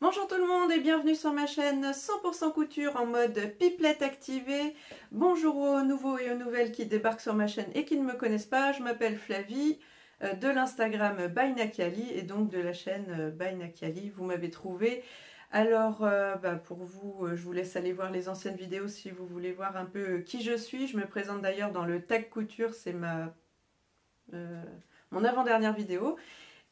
Bonjour tout le monde et bienvenue sur ma chaîne 100% couture en mode pipelette activée. Bonjour aux nouveaux et aux nouvelles qui débarquent sur ma chaîne et qui ne me connaissent pas. Je m'appelle Flavie de l'Instagram By Nakiali et donc de la chaîne By Nakiali. Vous m'avez trouvé. Alors pour vous, je vous laisse aller voir les anciennes vidéos si vous voulez voir un peu qui je suis. Je me présente d'ailleurs dans le tag couture, c'est mon avant-dernière vidéo.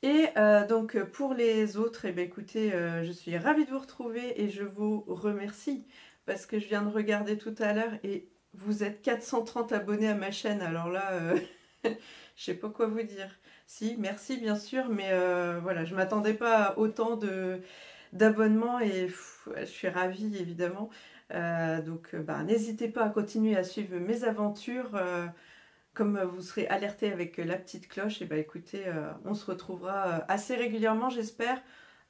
Et donc pour les autres, eh bien, écoutez, je suis ravie de vous retrouver et je vous remercie parce que je viens de regarder tout à l'heure et vous êtes 430 abonnés à ma chaîne. Alors là, je sais pas quoi vous dire. Si, merci bien sûr, mais voilà, je m'attendais pas à autant d'abonnements et je suis ravie évidemment. Donc n'hésitez pas à continuer à suivre mes aventures. Comme vous serez alerté avec la petite cloche, et écoutez, on se retrouvera assez régulièrement, j'espère.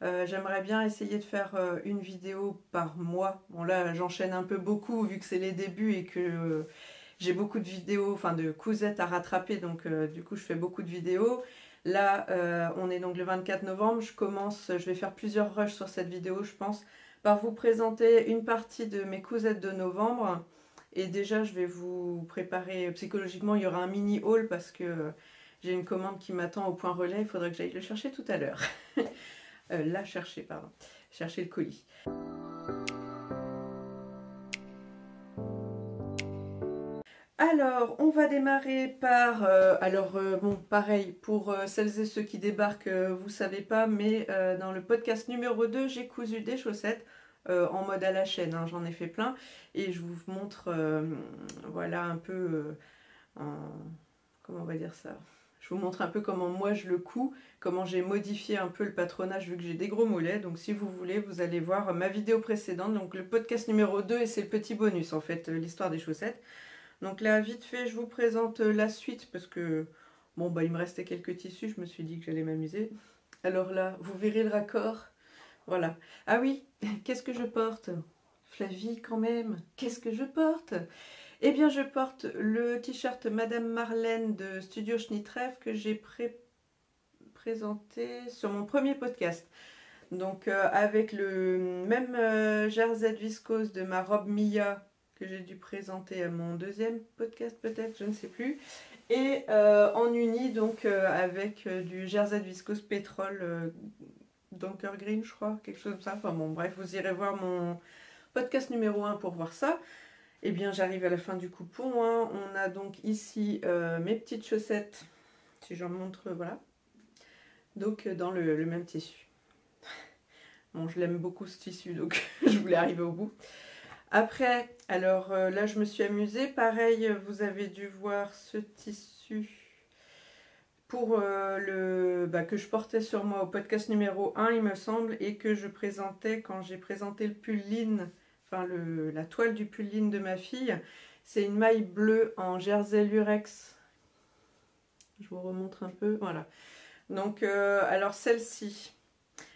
J'aimerais bien essayer de faire une vidéo par mois. Bon là, j'enchaîne un peu beaucoup vu que c'est les débuts et que j'ai beaucoup de vidéos, enfin de cousettes à rattraper, donc du coup je fais beaucoup de vidéos. Là, on est donc le 24 novembre, je vais faire plusieurs rushs sur cette vidéo, je pense, par vous présenter une partie de mes cousettes de novembre. Et déjà, je vais vous préparer psychologiquement, il y aura un mini haul parce que j'ai une commande qui m'attend au point relais, il faudrait que j'aille le chercher tout à l'heure. Chercher le colis. Alors, on va démarrer par, bon, pareil, pour celles et ceux qui débarquent, vous savez pas, mais dans le podcast numéro 2, j'ai cousu des chaussettes. En mode à la chaîne, hein, j'en ai fait plein et je vous montre voilà un peu comment on va dire ça, je vous montre un peu comment moi je le couds, comment j'ai modifié un peu le patronage vu que j'ai des gros mollets. Donc si vous voulez, vous allez voir ma vidéo précédente, donc le podcast numéro 2, et c'est le petit bonus en fait, l'histoire des chaussettes. Donc là vite fait je vous présente la suite parce que bon il me restait quelques tissus, je me suis dit que j'allais m'amuser. Alors là vous verrez le raccord. Voilà. Ah oui, qu'est-ce que je porte? Flavie, quand même, qu'est-ce que je porte? Eh bien, je porte le t-shirt Madame Marlène de Studio Schnittreff que j'ai présenté sur mon premier podcast. Donc, avec le même jersey de viscose de ma robe Mia que j'ai dû présenter à mon deuxième podcast, peut-être, je ne sais plus. Et en uni, donc, avec du jersey de viscose pétrole. Dunker Green, je crois, quelque chose comme ça. Enfin bon, bref, vous irez voir mon podcast numéro 1 pour voir ça. Eh bien, j'arrive à la fin du coupon. Hein. On a donc ici mes petites chaussettes, si j'en montre, voilà. Donc, dans le même tissu. Bon, je l'aime beaucoup ce tissu, donc je voulais arriver au bout. Après, alors là, je me suis amusée. Pareil, vous avez dû voir ce tissu pour que je portais sur moi au podcast numéro 1 il me semble, et que je présentais quand j'ai présenté le pull lin, enfin la toile du pull lin de ma fille. C'est une maille bleue en jersey lurex, je vous remontre un peu, voilà. Donc alors celle-ci,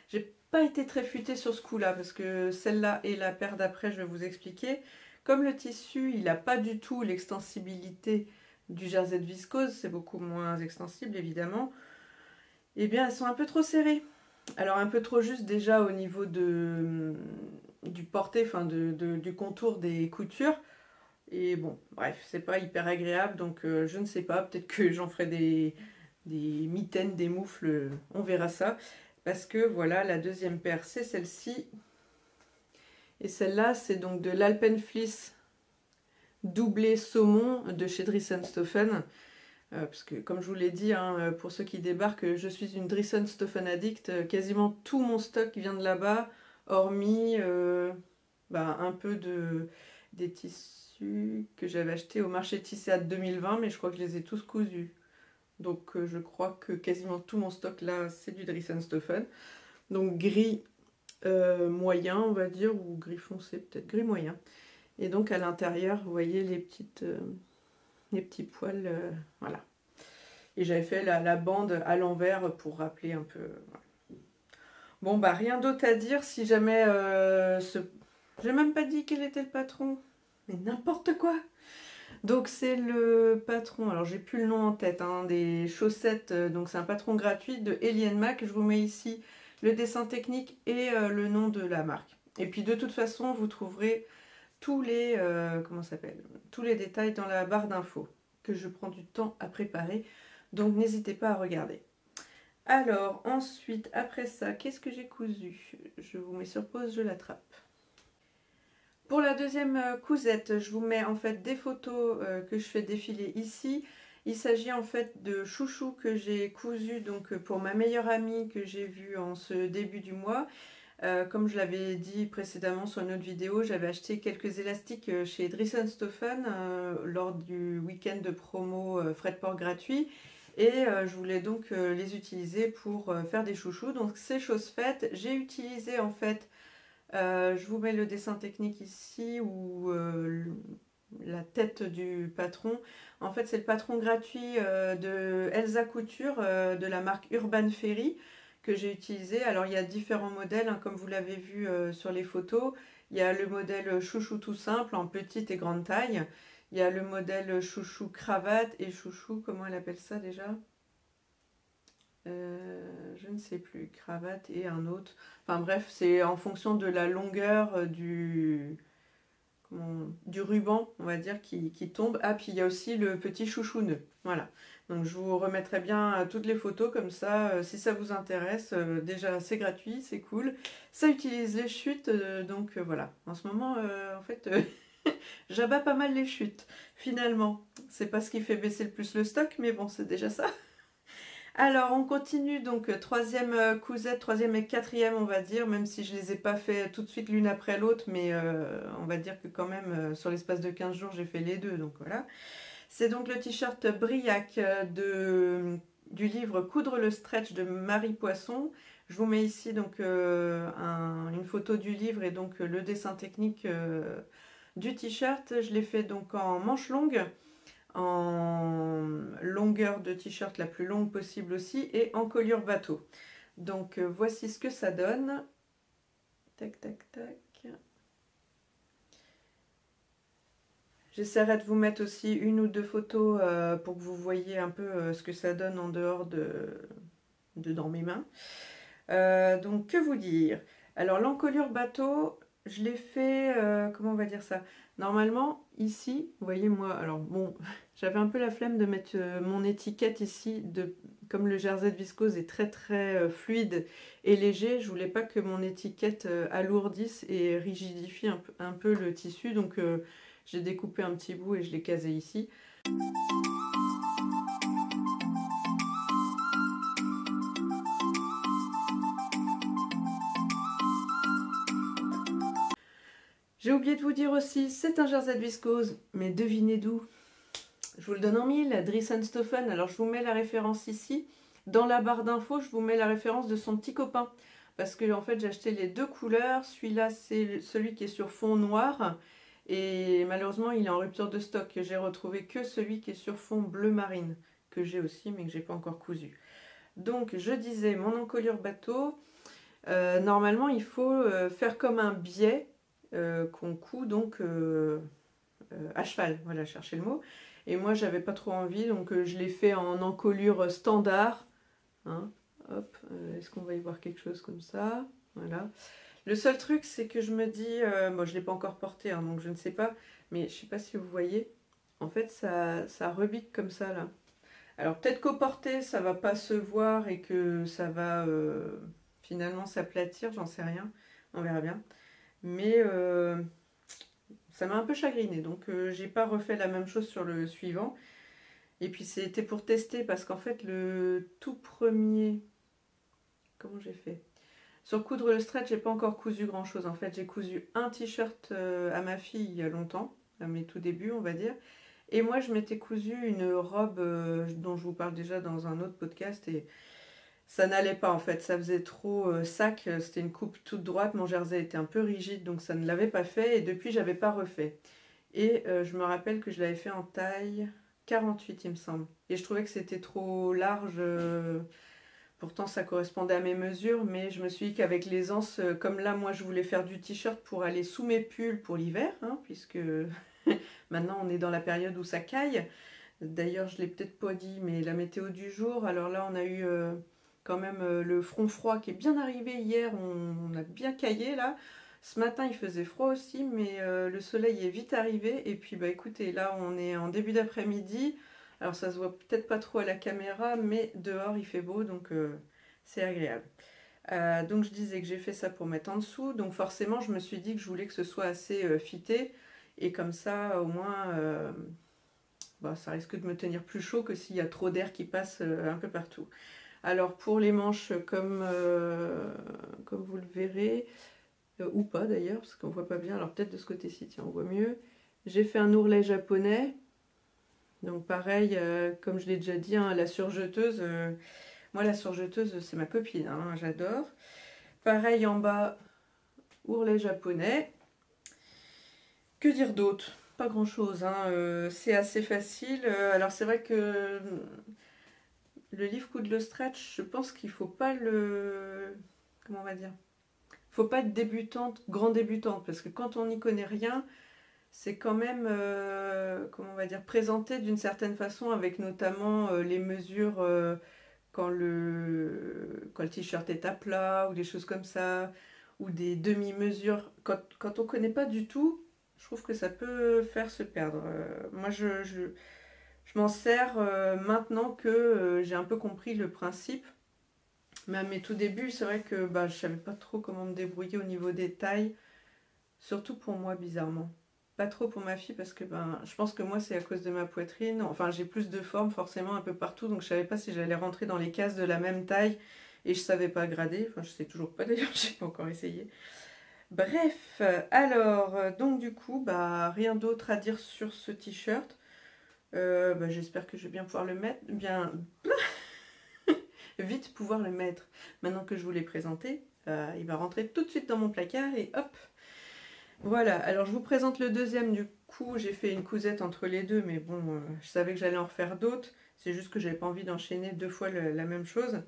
j'ai pas été très futée sur ce coup là parce que celle-là et la paire d'après je vais vous expliquer. Comme le tissu il n'a pas du tout l'extensibilité du jersey de viscose, c'est beaucoup moins extensible évidemment, et bien elles sont un peu trop serrées. Alors un peu trop juste déjà au niveau du porté, enfin du contour des coutures. Et bon, bref, c'est pas hyper agréable, donc je ne sais pas, peut-être que j'en ferai des mitaines, des moufles, on verra ça. Parce que voilà, la deuxième paire c'est celle-ci. Et celle-là c'est donc de l'Alpenfleece doublé saumon de chez Dries&Stoffen. Parce que comme je vous l'ai dit, hein, pour ceux qui débarquent, je suis une Dries&Stoffen addict. Quasiment tout mon stock vient de là-bas, hormis un peu des tissus que j'avais achetés au marché Tisséat 2020, mais je crois que je les ai tous cousus. Donc je crois que quasiment tout mon stock là, c'est du Dries&Stoffen. Donc gris moyen, on va dire, ou gris foncé, peut-être gris moyen. Et donc à l'intérieur, vous voyez les petits poils, voilà. Et j'avais fait la bande à l'envers pour rappeler un peu. Voilà. Bon rien d'autre à dire. Si jamais j'ai même pas dit quel était le patron, mais n'importe quoi. Donc c'est le patron, alors j'ai plus le nom en tête, hein, des chaussettes, donc c'est un patron gratuit de Eliane Mac. Je vous mets ici le dessin technique et le nom de la marque. Et puis de toute façon, vous trouverez tous les, tous les détails dans la barre d'infos que je prends du temps à préparer. Donc n'hésitez pas à regarder. Alors ensuite, après ça, qu'est-ce que j'ai cousu? Je vous mets sur pause, je l'attrape. Pour la deuxième cousette, je vous mets en fait des photos que je fais défiler ici. Il s'agit en fait de chouchous que j'ai cousu donc pour ma meilleure amie que j'ai vue en ce début du mois. Comme je l'avais dit précédemment sur une autre vidéo, j'avais acheté quelques élastiques chez Drissenstoffen lors du week-end de promo frais de port gratuit. Et je voulais donc les utiliser pour faire des chouchous. Donc c'est chose faite. J'ai utilisé en fait, je vous mets le dessin technique ici ou la tête du patron. En fait c'est le patron gratuit de Elsa Couture de la marque Urban Ferry que j'ai utilisé. Alors il y a différents modèles hein, comme vous l'avez vu sur les photos. Il y a le modèle chouchou tout simple en petite et grande taille. Il y a le modèle chouchou cravate et chouchou, comment elle appelle ça déjà? Je ne sais plus, cravate et un autre. Enfin bref, c'est en fonction de la longueur du ruban, on va dire, qui tombe. Ah, puis il y a aussi le petit chouchou nœud. Voilà. Donc je vous remettrai bien toutes les photos comme ça, si ça vous intéresse. Déjà, c'est gratuit, c'est cool. Ça utilise les chutes, donc voilà. En ce moment, en fait... j'abats pas mal les chutes, finalement. C'est pas ce qui fait baisser le plus le stock, mais bon, c'est déjà ça. Alors, on continue, donc troisième cousette, troisième et quatrième, on va dire, même si je les ai pas fait tout de suite l'une après l'autre, mais on va dire que quand même, sur l'espace de 15 jours, j'ai fait les deux, donc voilà. C'est donc le t-shirt Briac du livre Coudre le stretch de Marie Poisson. Je vous mets ici donc une photo du livre et donc le dessin technique du t-shirt. Je l'ai fait donc en manche longue, en longueur de t-shirt la plus longue possible aussi et en colure bateau. Donc voici ce que ça donne. Tac tac tac. J'essaierai de vous mettre aussi une ou deux photos pour que vous voyez un peu ce que ça donne en dehors de dans mes mains. Donc que vous dire? Alors l'encolure bateau, je l'ai fait, comment on va dire ça? Normalement, ici, vous voyez moi, alors bon, j'avais un peu la flemme de mettre mon étiquette ici, comme le jersey de viscose est très très fluide et léger, je voulais pas que mon étiquette alourdisse et rigidifie un peu le tissu, donc j'ai découpé un petit bout et je l'ai casé ici. J'ai oublié de vous dire aussi, c'est un jersey de viscose, mais devinez d'où? Je vous le donne en mille, Drissenstoffen. Alors je vous mets la référence ici. Dans la barre d'infos, je vous mets la référence de son petit copain. Parce que en fait, j'ai acheté les deux couleurs. Celui-là, c'est celui qui est sur fond noir. Et malheureusement, il est en rupture de stock. J'ai retrouvé que celui qui est sur fond bleu marine. Que j'ai aussi, mais que j'ai pas encore cousu. Donc, je disais, mon encolure bateau. Normalement, il faut faire comme un biais qu'on coud donc à cheval. Voilà, cherchez le mot. Et moi, j'avais pas trop envie, donc je l'ai fait en encolure standard. Hein, hop, est-ce qu'on va y voir quelque chose comme ça? Voilà. Le seul truc, c'est que je me dis, bon, je l'ai pas encore porté, hein, donc je ne sais pas, mais je sais pas si vous voyez, en fait, ça rebique comme ça, là. Alors, peut-être qu'au porté, ça va pas se voir et que ça va finalement s'aplatir, j'en sais rien, on verra bien. Mais ça m'a un peu chagriné, donc j'ai pas refait la même chose sur le suivant. Et puis c'était pour tester parce qu'en fait le tout premier, comment j'ai fait? Sur coudre le stretch, j'ai pas encore cousu grand chose. En fait, j'ai cousu un t-shirt à ma fille il y a longtemps, à mes tout débuts, on va dire. Et moi, je m'étais cousu une robe dont je vous parle déjà dans un autre podcast et ça n'allait pas en fait, ça faisait trop sac, c'était une coupe toute droite, mon jersey était un peu rigide donc ça ne l'avait pas fait et depuis j'avais pas refait. Et je me rappelle que je l'avais fait en taille 48 il me semble. Et je trouvais que c'était trop large, pourtant ça correspondait à mes mesures, mais je me suis dit qu'avec l'aisance, comme là moi je voulais faire du t-shirt pour aller sous mes pulls pour l'hiver, hein, puisque maintenant on est dans la période où ça caille. D'ailleurs je ne l'ai peut-être pas dit, mais la météo du jour, alors là on a eu quand même le front froid qui est bien arrivé hier, on a bien caillé là. Ce matin il faisait froid aussi, mais le soleil est vite arrivé. Et puis bah écoutez, là on est en début d'après-midi. Alors ça se voit peut-être pas trop à la caméra, mais dehors il fait beau, donc c'est agréable. Donc je disais que j'ai fait ça pour mettre en dessous. Donc forcément je me suis dit que je voulais que ce soit assez fité. Et comme ça au moins bah, ça risque de me tenir plus chaud que s'il y a trop d'air qui passe un peu partout. Alors pour les manches comme vous le verrez, ou pas d'ailleurs, parce qu'on voit pas bien, alors peut-être de ce côté-ci, tiens on voit mieux. J'ai fait un ourlet japonais, donc pareil, comme je l'ai déjà dit, hein, la surjeteuse, moi la surjeteuse c'est ma copine, hein, j'adore. Pareil en bas, ourlet japonais. Que dire d'autre? Pas grand chose, hein, c'est assez facile. Alors c'est vrai que le livre Kudlo Stretch, je pense qu'il faut pas le... Comment on va dire? Faut pas être débutante, grand débutante, parce que quand on n'y connaît rien, c'est quand même, comment on va dire, présenté d'une certaine façon, avec notamment les mesures quand le t-shirt est à plat, ou des choses comme ça, ou des demi-mesures. Quand on connaît pas du tout, je trouve que ça peut faire se perdre. Moi, je m'en sers maintenant que j'ai un peu compris le principe. Mais à mes tout débuts, c'est vrai que bah, je savais pas trop comment me débrouiller au niveau des tailles. Surtout pour moi, bizarrement. Pas trop pour ma fille parce que ben, je pense que moi, c'est à cause de ma poitrine. Enfin, j'ai plus de forme forcément un peu partout. Donc, je savais pas si j'allais rentrer dans les cases de la même taille. Et je savais pas grader. Enfin, je sais toujours pas d'ailleurs, j'ai pas encore essayé. Bref, alors, donc du coup, bah, rien d'autre à dire sur ce t-shirt. Bah, j'espère que je vais bien pouvoir le mettre. Bien... vite pouvoir le mettre. Maintenant que je vous l'ai présenté, il va rentrer tout de suite dans mon placard et hop. Voilà, alors je vous présente le deuxième. Du coup, j'ai fait une cousette entre les deux, mais bon, je savais que j'allais en refaire d'autres. C'est juste que j'avais pas envie d'enchaîner deux fois la même chose.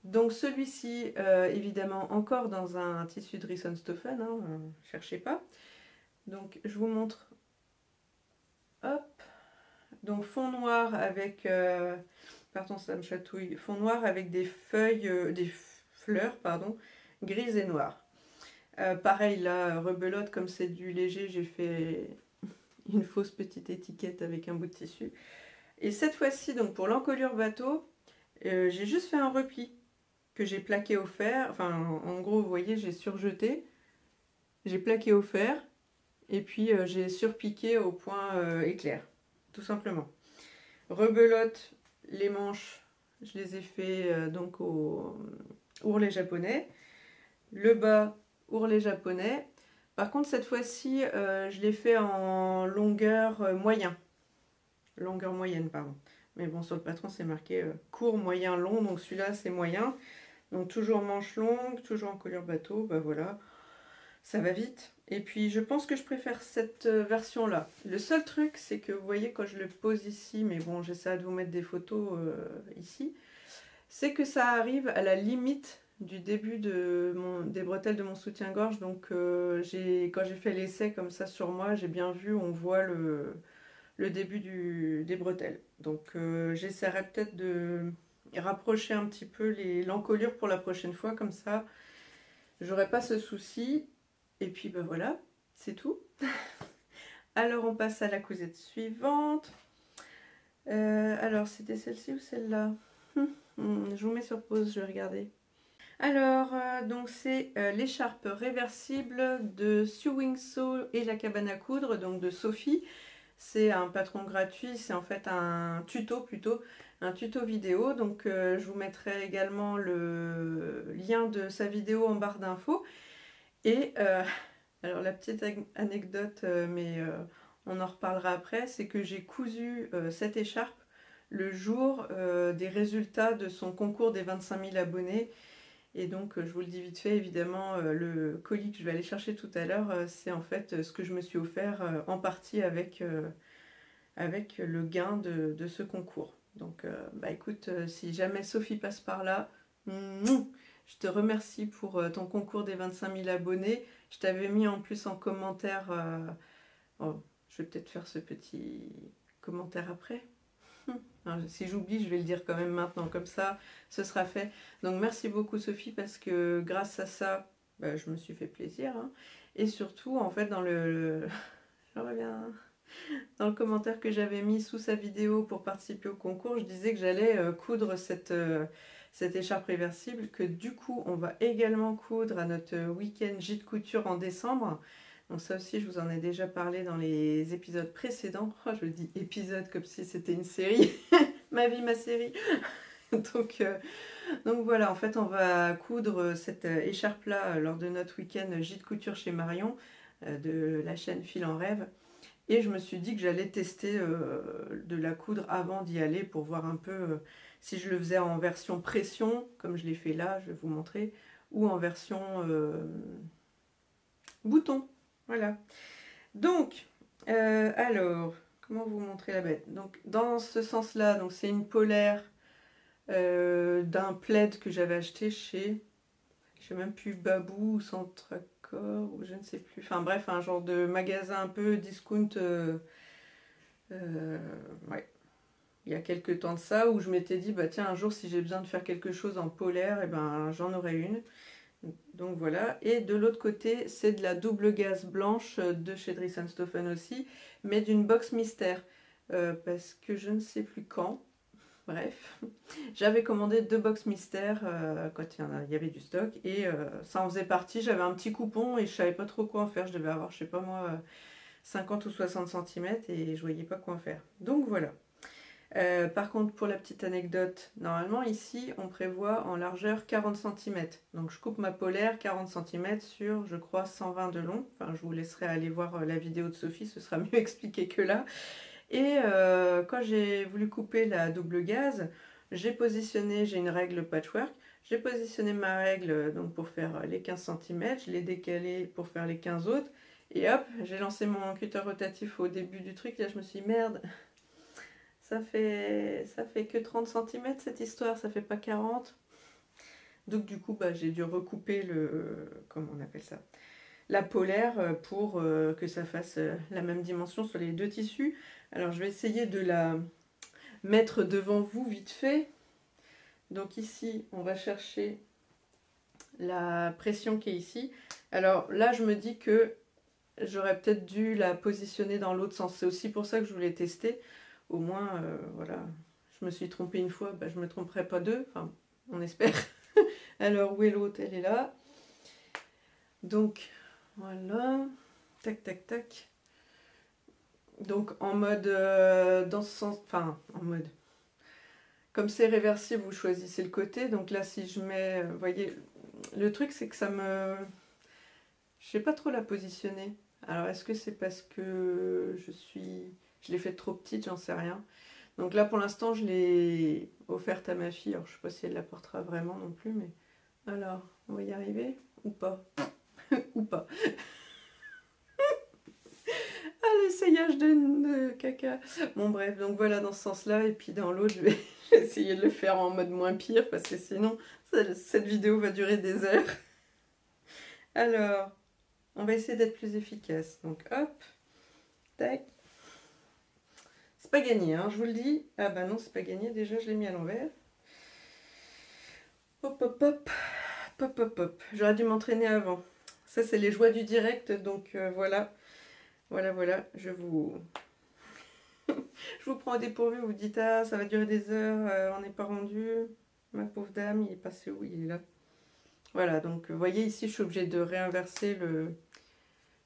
Donc celui-ci, évidemment, encore dans un tissu de Rissen-Stofan, hein, cherchez pas. Donc je vous montre, hop, donc fond noir avec, pardon ça me chatouille, fond noir avec des feuilles, des fleurs, pardon, grises et noires. Pareil là, rebelote, comme c'est du léger, j'ai fait une fausse petite étiquette avec un bout de tissu. Et cette fois-ci, donc pour l'encolure bateau, j'ai juste fait un repli que j'ai plaqué au fer. Enfin, en gros, vous voyez, j'ai surjeté, j'ai plaqué au fer, et puis j'ai surpiqué au point éclair, tout simplement. Rebelote, les manches, je les ai fait donc au ourlet japonais. Le bas, ourlet japonais. Par contre, cette fois-ci, je l'ai fait en longueur moyen. Longueur moyenne, pardon. Mais bon, sur le patron, c'est marqué court, moyen, long. Donc celui-là, c'est moyen. Donc toujours manche longue, toujours en colure bateau. Bah voilà, ça va vite. Et puis, je pense que je préfère cette version-là. Le seul truc, c'est que vous voyez, quand je le pose ici, mais bon, j'essaie de vous mettre des photos ici, c'est que ça arrive à la limite du début des bretelles de mon soutien-gorge. Donc quand j'ai fait l'essai comme ça sur moi, j'ai bien vu, on voit le début des bretelles. Donc j'essaierai peut-être de rapprocher un petit peu l'encolure pour la prochaine fois, comme ça j'aurai pas ce souci. Et puis ben voilà, c'est tout. Alors on passe à la cousette suivante. Alors c'était celle-ci ou celle-là? Je vous mets sur pause, je vais regarder. Alors, donc c'est l'écharpe réversible de Sewing Sew et la cabane à coudre, donc de Sophie. C'est un patron gratuit, c'est en fait un tuto plutôt, un tuto vidéo. Donc je vous mettrai également le lien de sa vidéo en barre d'infos. Et alors la petite anecdote, mais on en reparlera après, c'est que j'ai cousu cette écharpe le jour des résultats de son concours des 25 000 abonnés. Et donc, je vous le dis vite fait, évidemment, le colis que je vais aller chercher tout à l'heure, c'est en fait ce que je me suis offert en partie avec le gain de ce concours. Donc, bah écoute, si jamais Sophie passe par là, je te remercie pour ton concours des 25 000 abonnés. Je t'avais mis en plus en commentaire, oh, je vais peut-être faire ce petit commentaire après. Alors, si j'oublie, je vais le dire quand même maintenant, comme ça, ce sera fait. Donc merci beaucoup Sophie, parce que grâce à ça, bah, je me suis fait plaisir. Hein. Et surtout, en fait, je reviens dans le commentaire que j'avais mis sous sa vidéo pour participer au concours, je disais que j'allais coudre cette écharpe réversible, que du coup, on va également coudre à notre week-end gîte couture en décembre. Donc ça aussi, je vous en ai déjà parlé dans les épisodes précédents. Oh, je dis épisode comme si c'était une série. Ma vie, ma série. Donc voilà, en fait, on va coudre cette écharpe-là lors de notre week-end gîte couture chez Marion, de la chaîne Fil en Rêve. Et je me suis dit que j'allais tester de la coudre avant d'y aller pour voir un peu si je le faisais en version pression, comme je l'ai fait là, je vais vous montrer, ou en version bouton. Voilà. Donc, alors, comment vous montrer la bête? Donc, dans ce sens-là, donc c'est une polaire d'un plaid que j'avais acheté chez, je sais même plus, Babou ou Centre Accord, ou je ne sais plus. Enfin bref, un genre de magasin un peu discount. Ouais. Il y a quelques temps de ça, où je m'étais dit, bah tiens, un jour, si j'ai besoin de faire quelque chose en polaire, et ben j'en aurai une. Donc voilà. Et de l'autre côté, c'est de la double gaze blanche de chez Dries & Stoffen aussi, mais d'une box mystère. Parce que je ne sais plus quand. Bref, j'avais commandé 2 box mystères quand il y avait du stock, et ça en faisait partie. J'avais un petit coupon et je savais pas trop quoi en faire. Je devais avoir, je sais pas moi, 50 ou 60 cm et je voyais pas quoi en faire. Donc voilà. Par contre, pour la petite anecdote, normalement ici on prévoit en largeur 40 cm. Donc je coupe ma polaire 40 cm sur, je crois, 120 de long. Enfin, je vous laisserai aller voir la vidéo de Sophie, ce sera mieux expliqué que là. Et quand j'ai voulu couper la double gaze, j'ai une règle patchwork, j'ai positionné ma règle donc pour faire les 15 cm, je l'ai décalée pour faire les 15 autres, et hop, j'ai lancé mon cutter rotatif au début du truc, là je me suis dit merde, ça fait que 30 cm cette histoire, ça fait pas 40. Donc du coup bah, j'ai dû recouper comment on appelle ça, la polaire pour que ça fasse la même dimension sur les deux tissus. Alors je vais essayer de la mettre devant vous vite fait. Donc ici on va chercher la pression qui est ici. Alors là je me dis que j'aurais peut-être dû la positionner dans l'autre sens. C'est aussi pour ça que je voulais tester. Au moins voilà, je me suis trompée une fois, bah, je ne me tromperai pas deux, enfin on espère. Alors où est l'autre? Elle est là. Donc voilà, tac tac tac. Donc en mode dans ce sens, enfin en mode, comme c'est réversible, vous choisissez le côté. Donc là si je mets, vous voyez, le truc c'est que ça me, je sais pas trop la positionner. Alors est-ce que c'est parce que je l'ai faite trop petite, j'en sais rien. Donc là pour l'instant je l'ai offerte à ma fille. Alors je sais pas si elle la portera vraiment non plus, mais alors on va y arriver ou pas? Ou pas. Ah, l'essayage de caca. Bon bref, donc voilà dans ce sens-là. Et puis dans l'autre, je vais essayer de le faire en mode moins pire, parce que sinon, cette vidéo va durer des heures. Alors, on va essayer d'être plus efficace. Donc hop, tac. C'est pas gagné, hein, je vous le dis. Ah bah non, c'est pas gagné. Déjà, je l'ai mis à l'envers. Hop, hop, hop. Hop, hop, hop. J'aurais dû m'entraîner avant. Ça, c'est les joies du direct. Donc voilà. Voilà, je vous prends au dépourvu, vous vous dites ah ça va durer des heures, on n'est pas rendu, ma pauvre dame, il est passé où? Il est là. Voilà, donc vous voyez ici je suis obligée de réinverser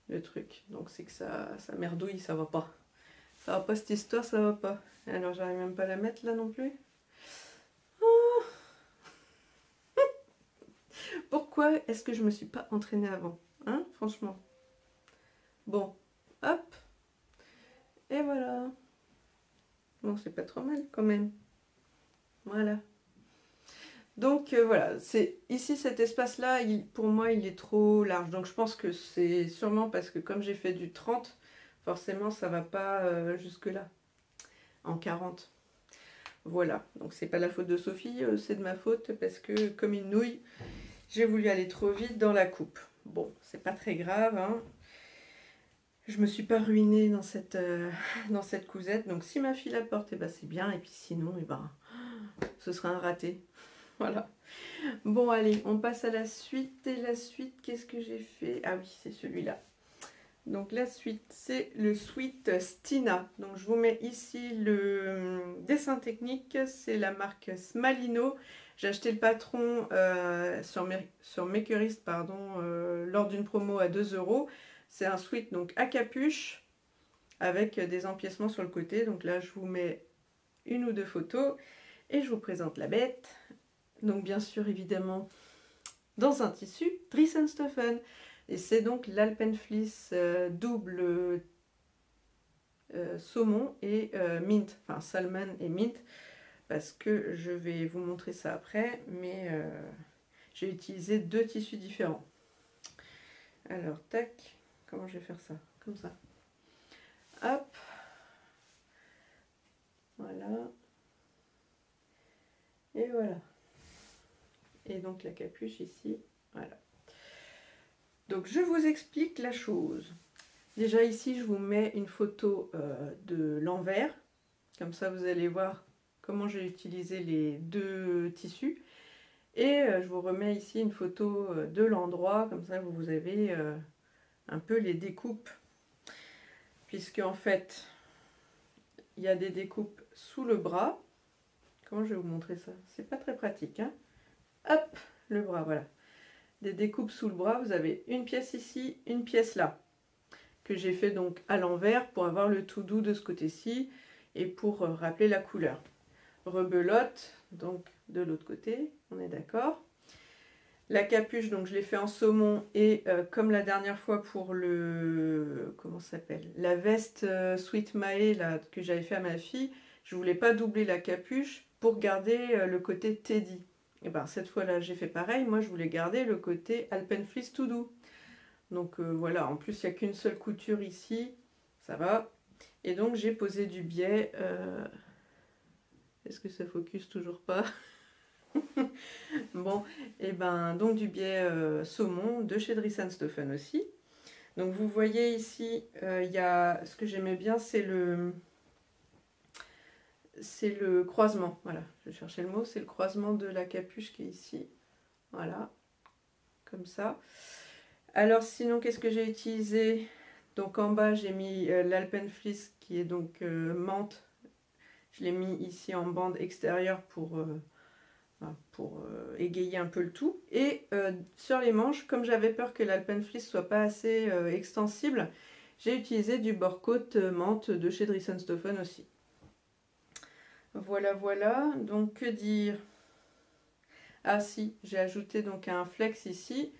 le truc, donc c'est que ça merdouille, ça va pas. Ça va pas cette histoire, ça va pas. Alors j'arrive même pas à la mettre là non plus. Oh. Pourquoi est-ce que je me suis pas entraînée avant? Hein, franchement. Bon, hop. Et voilà. Bon, c'est pas trop mal quand même. Voilà. Donc voilà, c'est ici cet espace-là, pour moi, il est trop large. Donc je pense que c'est sûrement parce que comme j'ai fait du 30, forcément ça va pas jusque-là, en 40. Voilà, donc c'est pas la faute de Sophie, c'est de ma faute parce que comme une nouille, j'ai voulu aller trop vite dans la coupe. Bon, c'est pas très grave, hein. je me suis pas ruinée dans cette cousette. Donc si ma fille la porte, et ben c'est bien. Et puis sinon, et ben, ce sera un raté. Voilà. Bon, allez, on passe à la suite. Et la suite, qu'est-ce que j'ai fait? Ah oui, c'est celui-là. Donc la suite, c'est le Sweet Stina. Donc je vous mets ici le dessin technique. C'est la marque Smalino. J'ai acheté le patron sur Makerist, pardon, lors d'une promo à 2 €. C'est un sweat donc à capuche avec des empiècements sur le côté. Donc là, je vous mets une ou deux photos et je vous présente la bête. Donc bien sûr, évidemment, dans un tissu Dries&Stoffen. Et c'est donc l'Alpenfleece double saumon et mint, enfin salmon et mint, parce que je vais vous montrer ça après, mais j'ai utilisé deux tissus différents. Alors, tac, comment je vais faire ça? Comme ça. Hop. Voilà. Et voilà. Et donc la capuche ici, voilà. Donc je vous explique la chose. Déjà ici, je vous mets une photo de l'envers. Comme ça, vous allez voir comment j'ai utilisé les deux tissus. Et je vous remets ici une photo de l'endroit. Comme ça, vous avez un peu les découpes. Puisque en fait, il y a des découpes sous le bras. Comment je vais vous montrer ça? C'est pas très pratique, hein? Hop, le bras, voilà. Des découpes sous le bras. Vous avez une pièce ici, une pièce là. Que j'ai fait donc à l'envers pour avoir le tout doux de ce côté-ci et pour rappeler la couleur. Rebelote, donc de l'autre côté, on est d'accord. La capuche, donc je l'ai fait en saumon et comme la dernière fois pour le, comment ça s'appelle, la veste Sweet Mae là, que j'avais fait à ma fille, je voulais pas doubler la capuche pour garder le côté Teddy. Et ben cette fois-là j'ai fait pareil, moi je voulais garder le côté Alpenfleece tout doux. Donc voilà, en plus il n'y a qu'une seule couture ici, ça va. Et donc j'ai posé du biais. Est-ce que ça focus toujours pas? Bon, et ben donc du biais saumon de chez Dries&Stoffen aussi. Donc vous voyez ici, il y a ce que j'aimais bien, c'est le croisement. Voilà, je cherchais le mot, c'est le croisement de la capuche qui est ici. Voilà, comme ça. Alors sinon, qu'est-ce que j'ai utilisé? Donc en bas, j'ai mis l'Alpenfleece qui est donc menthe. Je l'ai mis ici en bande extérieure pour égayer un peu le tout. Et sur les manches, comme j'avais peur que l'Alpenfleece soit pas assez extensible, j'ai utilisé du bord-côte menthe de chez Dries&Stoffen aussi. Voilà, voilà. Donc que dire? Ah si, j'ai ajouté donc un flex ici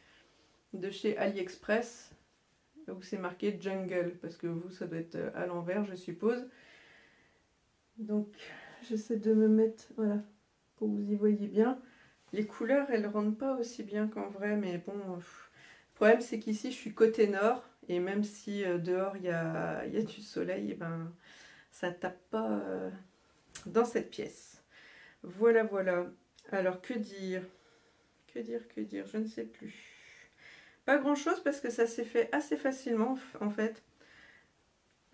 de chez AliExpress où c'est marqué Jungle parce que vous ça doit être à l'envers je suppose. Donc j'essaie de me mettre, voilà, pour que vous y voyez bien. Les couleurs elles rendent pas aussi bien qu'en vrai, mais bon, le problème c'est qu'ici je suis côté nord et même si dehors il y a du soleil, et ben ça tape pas dans cette pièce. Voilà, voilà. Alors que dire? Que dire, que dire? Je ne sais plus. Pas grand chose parce que ça s'est fait assez facilement en fait.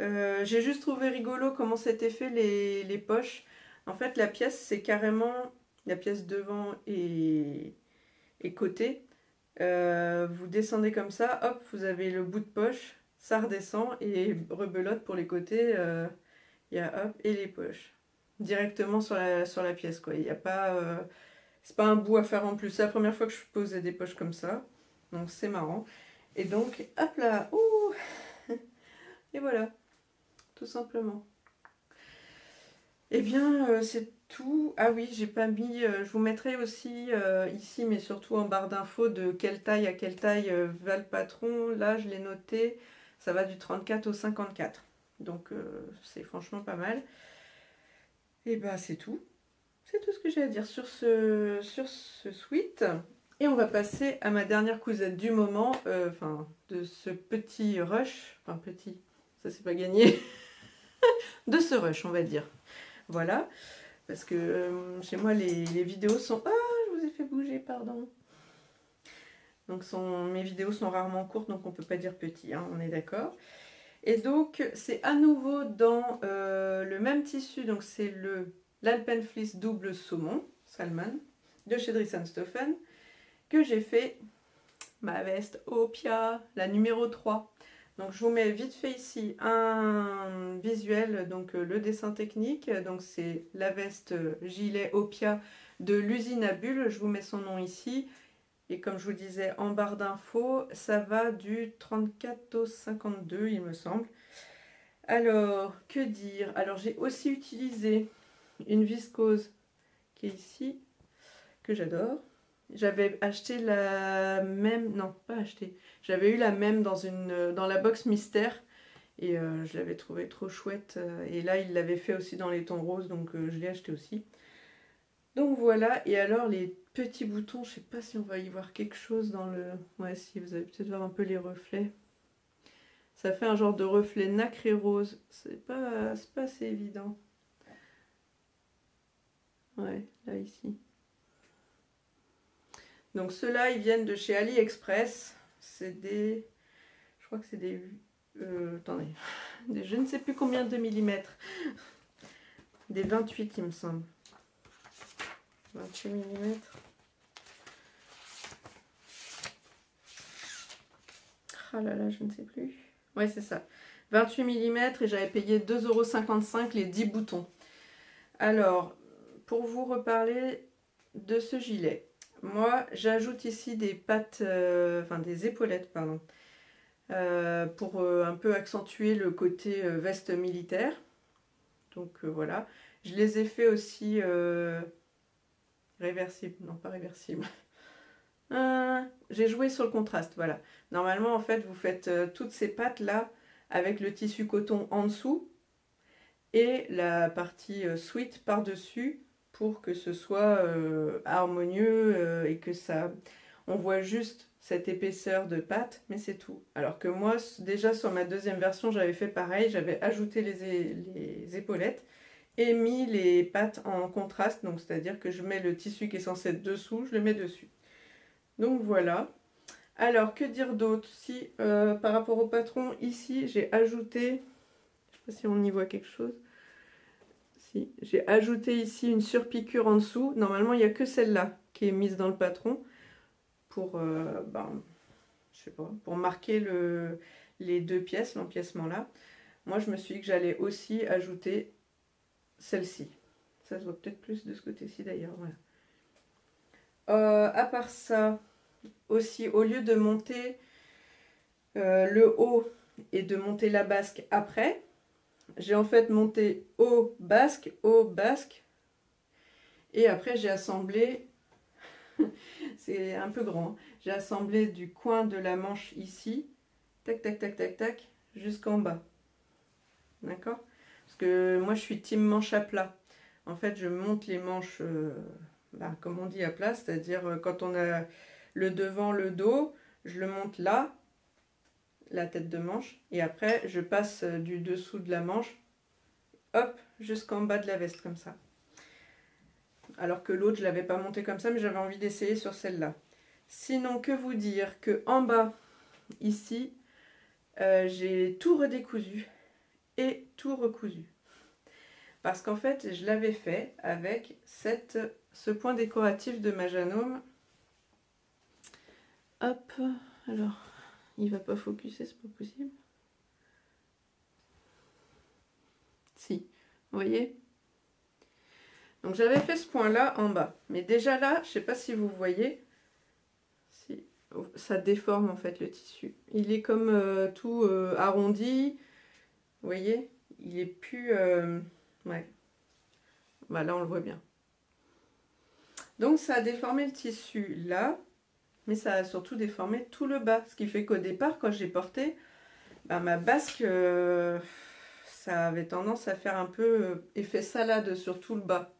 J'ai juste trouvé rigolo comment s'étaient fait les poches. En fait la pièce c'est carrément la pièce devant et côté. Vous descendez comme ça, hop, vous avez le bout de poche, ça redescend et rebelote pour les côtés. Il y a hop et les poches. Directement sur la pièce quoi. Il n'y a pas... c'est pas un bout à faire en plus. C'est la première fois que je posais des poches comme ça. Donc c'est marrant. Et donc, hop là, ouh. Et voilà, tout simplement. Eh bien, c'est tout. Ah oui, j'ai pas mis... je vous mettrai aussi ici, mais surtout en barre d'infos, de quelle taille à quelle taille va le patron. Là, je l'ai noté, ça va du 34 au 54. Donc, c'est franchement pas mal. Et bah, c'est tout. C'est tout ce que j'ai à dire sur ce sweat. Et on va passer à ma dernière cousette du moment, enfin de ce petit rush, enfin petit, ça c'est pas gagné, de ce rush on va dire. Voilà, parce que chez moi les vidéos sont... Ah, je vous ai fait bouger, pardon. Donc mes vidéos sont rarement courtes, donc on peut pas dire petit, hein, on est d'accord. Et donc c'est à nouveau dans le même tissu, donc c'est l'Alpenfleece double saumon, salmon, de chez Dries & Stephen, que j'ai fait ma veste Opia, la numéro 3. Donc je vous mets vite fait ici un visuel, donc le dessin technique. Donc c'est la veste gilet Opia de l'usine à bulles, je vous mets son nom ici. Et comme je vous disais en barre d'infos, ça va du 34 au 52 il me semble. Alors, que dire? Alors j'ai aussi utilisé une viscose qui est ici, que j'adore. J'avais acheté la même, non pas acheté, j'avais eu la même dans la box mystère et je l'avais trouvé trop chouette. Et là il l'avait fait aussi dans les tons roses, donc je l'ai acheté aussi. Donc voilà, et alors les petits boutons, je sais pas si on va y voir quelque chose dans le... Ouais, si, vous allez peut-être voir un peu les reflets. Ça fait un genre de reflet nacré rose, c'est pas assez évident. Ouais, là ici. Donc ceux-là, ils viennent de chez AliExpress. C'est des... Je crois que c'est des... attendez. Des je ne sais plus combien de millimètres. Des 28, il me semble. 28 millimètres. Ah là là, je ne sais plus. Ouais, c'est ça. 28 millimètres et j'avais payé 2,55 € les 10 boutons. Alors, pour vous reparler de ce gilet. Moi, j'ajoute ici des pattes, enfin des épaulettes, pardon, pour un peu accentuer le côté veste militaire. Donc voilà. Je les ai fait aussi réversibles, non pas réversibles. J'ai joué sur le contraste, voilà. Normalement, en fait, vous faites toutes ces pattes là avec le tissu coton en dessous et la partie sweat par-dessus, pour que ce soit harmonieux et que ça... On voit juste cette épaisseur de pâte, mais c'est tout. Alors que moi, déjà sur ma deuxième version, j'avais fait pareil, j'avais ajouté les épaulettes et mis les pattes en contraste, donc c'est-à-dire que je mets le tissu qui est censé être dessous, je le mets dessus. Donc voilà. Alors, que dire d'autre? Si, par rapport au patron, ici, j'ai ajouté... Je ne sais pas si on y voit quelque chose. Si, j'ai ajouté ici une surpiqûre en dessous. Normalement, il n'y a que celle-là qui est mise dans le patron pour, je sais pas, pour marquer les deux pièces, l'empiècement là. Moi, je me suis dit que j'allais aussi ajouter celle-ci. Ça se voit peut-être plus de ce côté-ci d'ailleurs. Voilà. À part ça, aussi, au lieu de monter le haut et de monter la basque après, j'ai en fait monté haut, basque, et après j'ai assemblé, c'est un peu grand, j'ai assemblé du coin de la manche ici, tac, tac, tac, tac, tac, jusqu'en bas. D'accord? Parce que moi je suis team manche à plat. En fait, je monte les manches, comme on dit, à plat, c'est-à-dire quand on a le devant, le dos, je le monte là, la tête de manche, et après je passe du dessous de la manche, hop, jusqu'en bas de la veste, comme ça. Alors que l'autre, je ne l'avais pas monté comme ça, mais j'avais envie d'essayer sur celle-là. Sinon, que vous dire que en bas, ici, j'ai tout redécousu et tout recousu. Parce qu'en fait, je l'avais fait avec ce point décoratif de Majanum. Hop, alors, il va pas focuser, c'est pas possible. Si, vous voyez? Donc j'avais fait ce point là en bas, mais déjà là, je sais pas si vous voyez, si ça déforme en fait le tissu. Il est comme tout arrondi, vous voyez, il est plus, ouais, bah là on le voit bien. Donc ça a déformé le tissu là, mais ça a surtout déformé tout le bas, ce qui fait qu'au départ quand j'ai porté, ma basque, ça avait tendance à faire un peu effet salade sur tout le bas.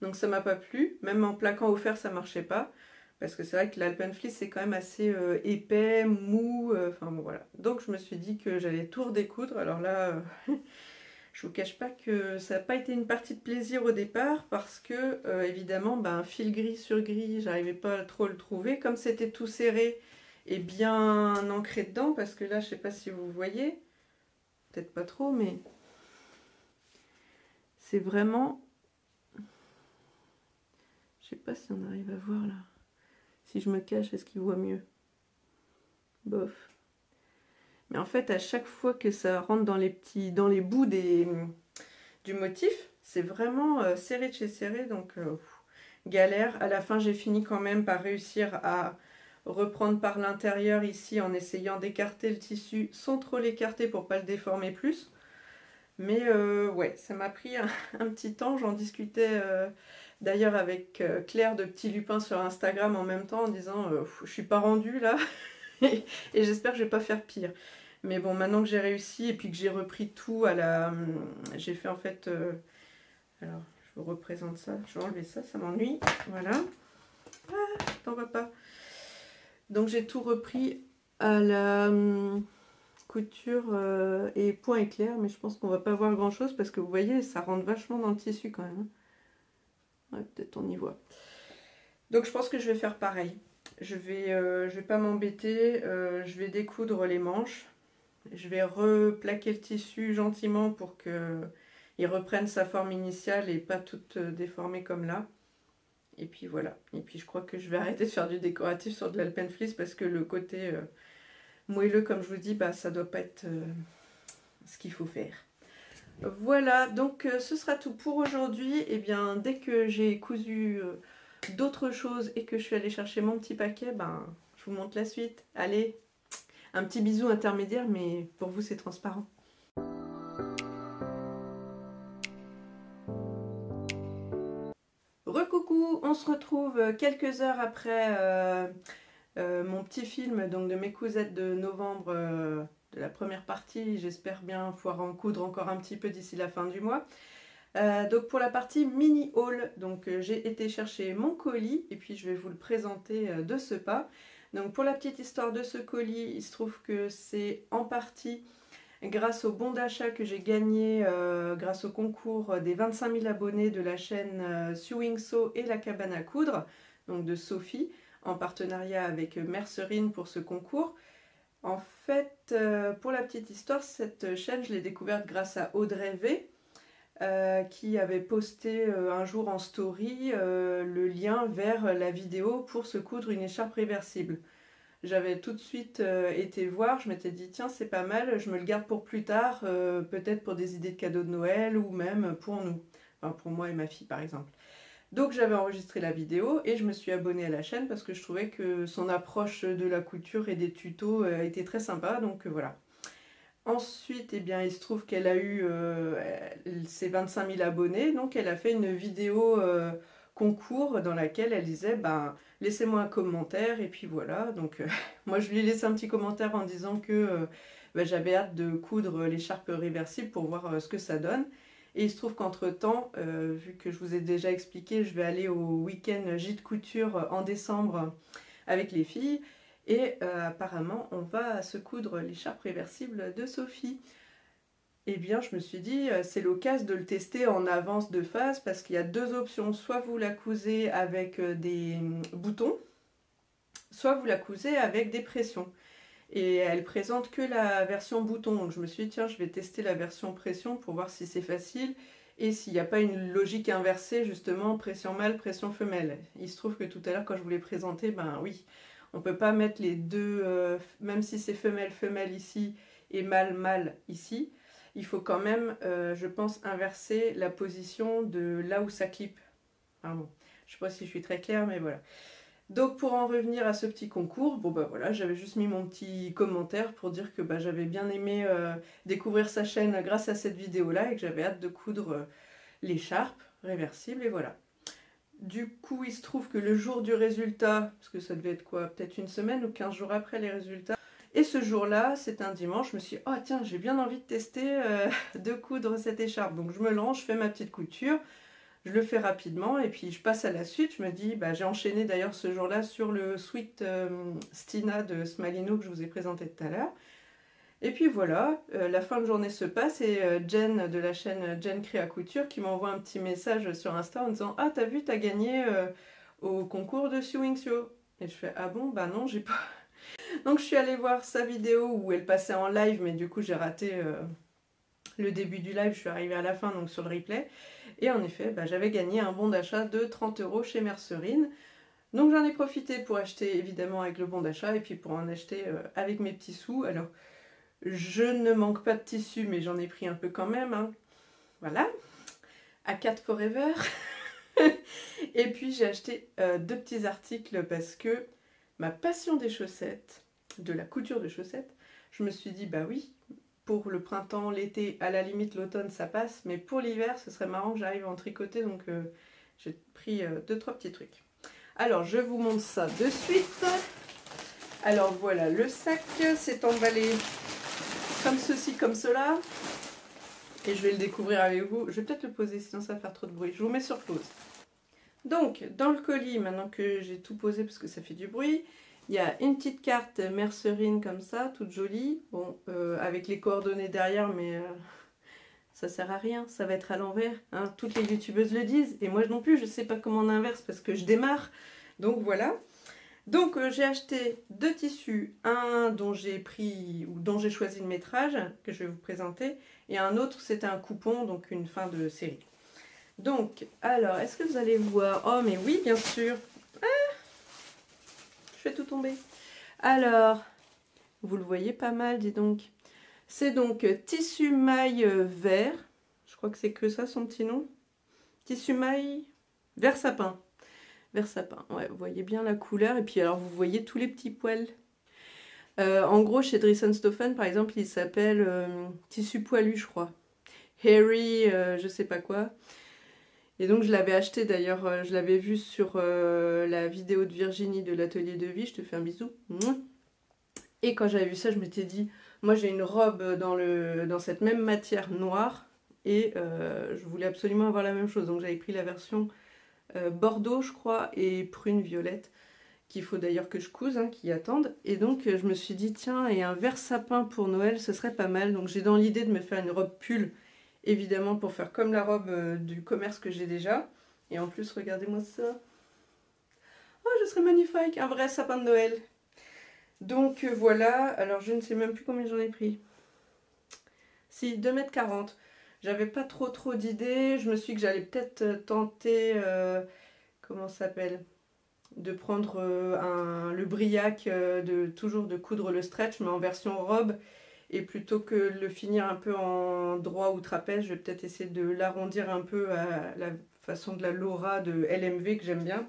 Donc ça m'a pas plu, même en plaquant au fer ça marchait pas, parce que c'est vrai que l'Alpenfleece c'est quand même assez épais, mou, enfin bon voilà. Donc je me suis dit que j'allais tout redécoudre, alors là je vous cache pas que ça n'a pas été une partie de plaisir au départ, parce que évidemment fil gris sur gris, j'arrivais pas trop à le trouver, comme c'était tout serré et bien ancré dedans, parce que là je sais pas si vous voyez, peut-être pas trop, mais c'est vraiment... Je sais pas si on arrive à voir là. Si je me cache, est-ce qu'il voit mieux? Bof. Mais en fait, à chaque fois que ça rentre dans les bouts du motif, c'est vraiment serré de chez serré, donc galère. À la fin, j'ai fini quand même par réussir à reprendre par l'intérieur ici en essayant d'écarter le tissu sans trop l'écarter pour pas le déformer plus. Mais ouais, ça m'a pris un petit temps. J'en discutais d'ailleurs avec Claire de Petit Lupin sur Instagram en même temps en disant je suis pas rendue là et j'espère que je vais pas faire pire. Mais bon, maintenant que j'ai réussi et puis que j'ai repris tout à la... J'ai fait en fait... alors, je vous représente ça. Je vais enlever ça, ça m'ennuie. Voilà. Ah, t'en vas pas. Donc j'ai tout repris à la couture et point éclair. Mais je pense qu'on va pas voir grand chose parce que vous voyez, ça rentre vachement dans le tissu quand même. Ouais, peut-être on y voit. Donc je pense que je vais faire pareil. Je vais pas m'embêter. Je vais découdre les manches. Je vais replaquer le tissu gentiment pour qu'il reprenne sa forme initiale et pas tout déformé comme là. Et puis voilà. Et puis je crois que je vais arrêter de faire du décoratif sur de l'Alpenfleece parce que le côté moelleux, comme je vous dis, bah, ça doit pas être ce qu'il faut faire. Voilà, donc ce sera tout pour aujourd'hui. Et bien dès que j'ai cousu d'autres choses et que je suis allée chercher mon petit paquet, ben, je vous montre la suite. Allez! Un petit bisou intermédiaire, mais pour vous c'est transparent. Recoucou, on se retrouve quelques heures après mon petit film donc de mes cousettes de novembre, de la première partie. J'espère bien pouvoir en coudre encore un petit peu d'ici la fin du mois. Donc pour la partie mini haul, donc j'ai été chercher mon colis et puis je vais vous le présenter de ce pas. Donc pour la petite histoire de ce colis, il se trouve que c'est en partie grâce au bon d'achat que j'ai gagné grâce au concours des 25 000 abonnés de la chaîne Sewing Sew et la cabane à coudre, donc de Sophie, en partenariat avec Mercerine pour ce concours. En fait, pour la petite histoire, cette chaîne, je l'ai découverte grâce à Audrey V, qui avait posté un jour en story le lien vers la vidéo pour se coudre une écharpe réversible. J'avais tout de suite été voir, je m'étais dit tiens c'est pas mal, je me le garde pour plus tard, peut-être pour des idées de cadeaux de Noël ou même pour nous, enfin pour moi et ma fille par exemple. Donc j'avais enregistré la vidéo et je me suis abonnée à la chaîne parce que je trouvais que son approche de la couture et des tutos était très sympa, donc voilà. Ensuite, eh bien, il se trouve qu'elle a eu ses 25 000 abonnés, donc elle a fait une vidéo concours dans laquelle elle disait ben, laissez-moi un commentaire, et puis voilà. Donc moi je lui ai laissé un petit commentaire en disant que ben, j'avais hâte de coudre l'écharpe réversible pour voir ce que ça donne. Et il se trouve qu'entre temps, vu que je vous ai déjà expliqué, je vais aller au week-end gîte couture en décembre avec les filles. Et apparemment, on va se coudre l'écharpe réversible de Sophie. Eh bien, je me suis dit, c'est l'occasion de le tester en avance de phase parce qu'il y a deux options. Soit vous la cousez avec des boutons, soit vous la cousez avec des pressions. Et elle présente que la version bouton. Donc je me suis dit, tiens, je vais tester la version pression pour voir si c'est facile et s'il n'y a pas une logique inversée, justement, pression mâle, pression femelle. Il se trouve que tout à l'heure, quand je vous l'ai présenté, ben oui. On ne peut pas mettre les deux, même si c'est femelle ici et mâle ici, il faut quand même, je pense, inverser la position de là où ça clip. Pardon. Je ne sais pas si je suis très claire, mais voilà. Donc pour en revenir à ce petit concours, bon bah voilà, j'avais juste mis mon petit commentaire pour dire que bah, j'avais bien aimé découvrir sa chaîne grâce à cette vidéo-là et que j'avais hâte de coudre l'écharpe réversible et voilà. Du coup, il se trouve que le jour du résultat, parce que ça devait être quoi, peut-être une semaine ou 15 jours après les résultats, et ce jour-là, c'est un dimanche, je me suis dit, oh tiens, j'ai bien envie de tester de coudre cette écharpe. Donc je me lance, je fais ma petite couture, je le fais rapidement, et puis je passe à la suite. Je me dis, bah, j'ai enchaîné d'ailleurs ce jour-là sur le Sweet Stina de Smalino que je vous ai présenté tout à l'heure. Et puis voilà, la fin de journée se passe et Jen de la chaîne Jen Créa Couture qui m'envoie un petit message sur Insta en disant « Ah, t'as vu, t'as gagné au concours de Sewing Sew ». Et je fais « Ah bon, bah non, j'ai pas... » Donc je suis allée voir sa vidéo où elle passait en live, mais du coup j'ai raté le début du live, je suis arrivée à la fin, donc sur le replay. Et en effet, bah, j'avais gagné un bon d'achat de 30 € chez Mercerine. Donc j'en ai profité pour acheter évidemment avec le bon d'achat et puis pour en acheter avec mes petits sous. Alors je ne manque pas de tissu mais j'en ai pris un peu quand même. Hein. Voilà. A4 Forever. Et puis j'ai acheté 2 petits articles parce que ma passion des chaussettes, de la couture de chaussettes, je me suis dit bah oui, pour le printemps, l'été, à la limite l'automne ça passe, mais pour l'hiver ce serait marrant que j'arrive à en tricoter donc j'ai pris 2-3 petits trucs. Alors, je vous montre ça de suite. Alors, voilà, le sac s'est emballé comme ceci, comme cela. Et je vais le découvrir avec vous. Je vais peut-être le poser, sinon ça va faire trop de bruit. Je vous mets sur pause. Donc, dans le colis, maintenant que j'ai tout posé parce que ça fait du bruit, il y a une petite carte Mercerine comme ça, toute jolie. Bon, avec les coordonnées derrière, mais ça sert à rien. Ça va être à l'envers. Hein. Toutes les youtubeuses le disent. Et moi non plus, je ne sais pas comment on inverse parce que je démarre. Donc voilà. Donc j'ai acheté 2 tissus, un dont j'ai pris ou dont j'ai choisi le métrage que je vais vous présenter et un autre c'était un coupon, donc une fin de série. Donc alors est-ce que vous allez voir? Oh mais oui bien sûr. Ah, je fais tout tomber. Alors vous le voyez pas mal, dis donc. C'est donc tissu maille vert. Je crois que c'est que ça son petit nom. Tissu maille vert sapin. Vert sapin, ouais, vous voyez bien la couleur. Et puis alors vous voyez tous les petits poils. En gros chez Dressenstoffen par exemple il s'appelle tissu poilu je crois. Hairy je sais pas quoi. Et donc je l'avais acheté d'ailleurs, je l'avais vu sur la vidéo de Virginie de l'atelier de vie. Je te fais un bisou. Et quand j'avais vu ça je m'étais dit, moi j'ai une robe dans cette même matière noire. Et je voulais absolument avoir la même chose. Donc j'avais pris la version bordeaux je crois et prune violette qu'il faut d'ailleurs que je couse, hein, qui attendent. Et donc je me suis dit tiens, et un vert sapin pour Noël ce serait pas mal. Donc j'ai dans l'idée de me faire une robe pull évidemment pour faire comme la robe du commerce que j'ai déjà. Et en plus regardez-moi ça. Oh je serais magnifique, un vrai sapin de Noël. Donc voilà, alors je ne sais même plus combien j'en ai pris. Si 2,40 m. J'avais pas trop d'idées. Je me suis dit que j'allais peut-être tenter, comment ça s'appelle, de prendre le briac, toujours de coudre le stretch, mais en version robe. Et plutôt que de le finir un peu en droit ou trapèze, je vais peut-être essayer de l'arrondir un peu à la façon de la Laura de LMV que j'aime bien.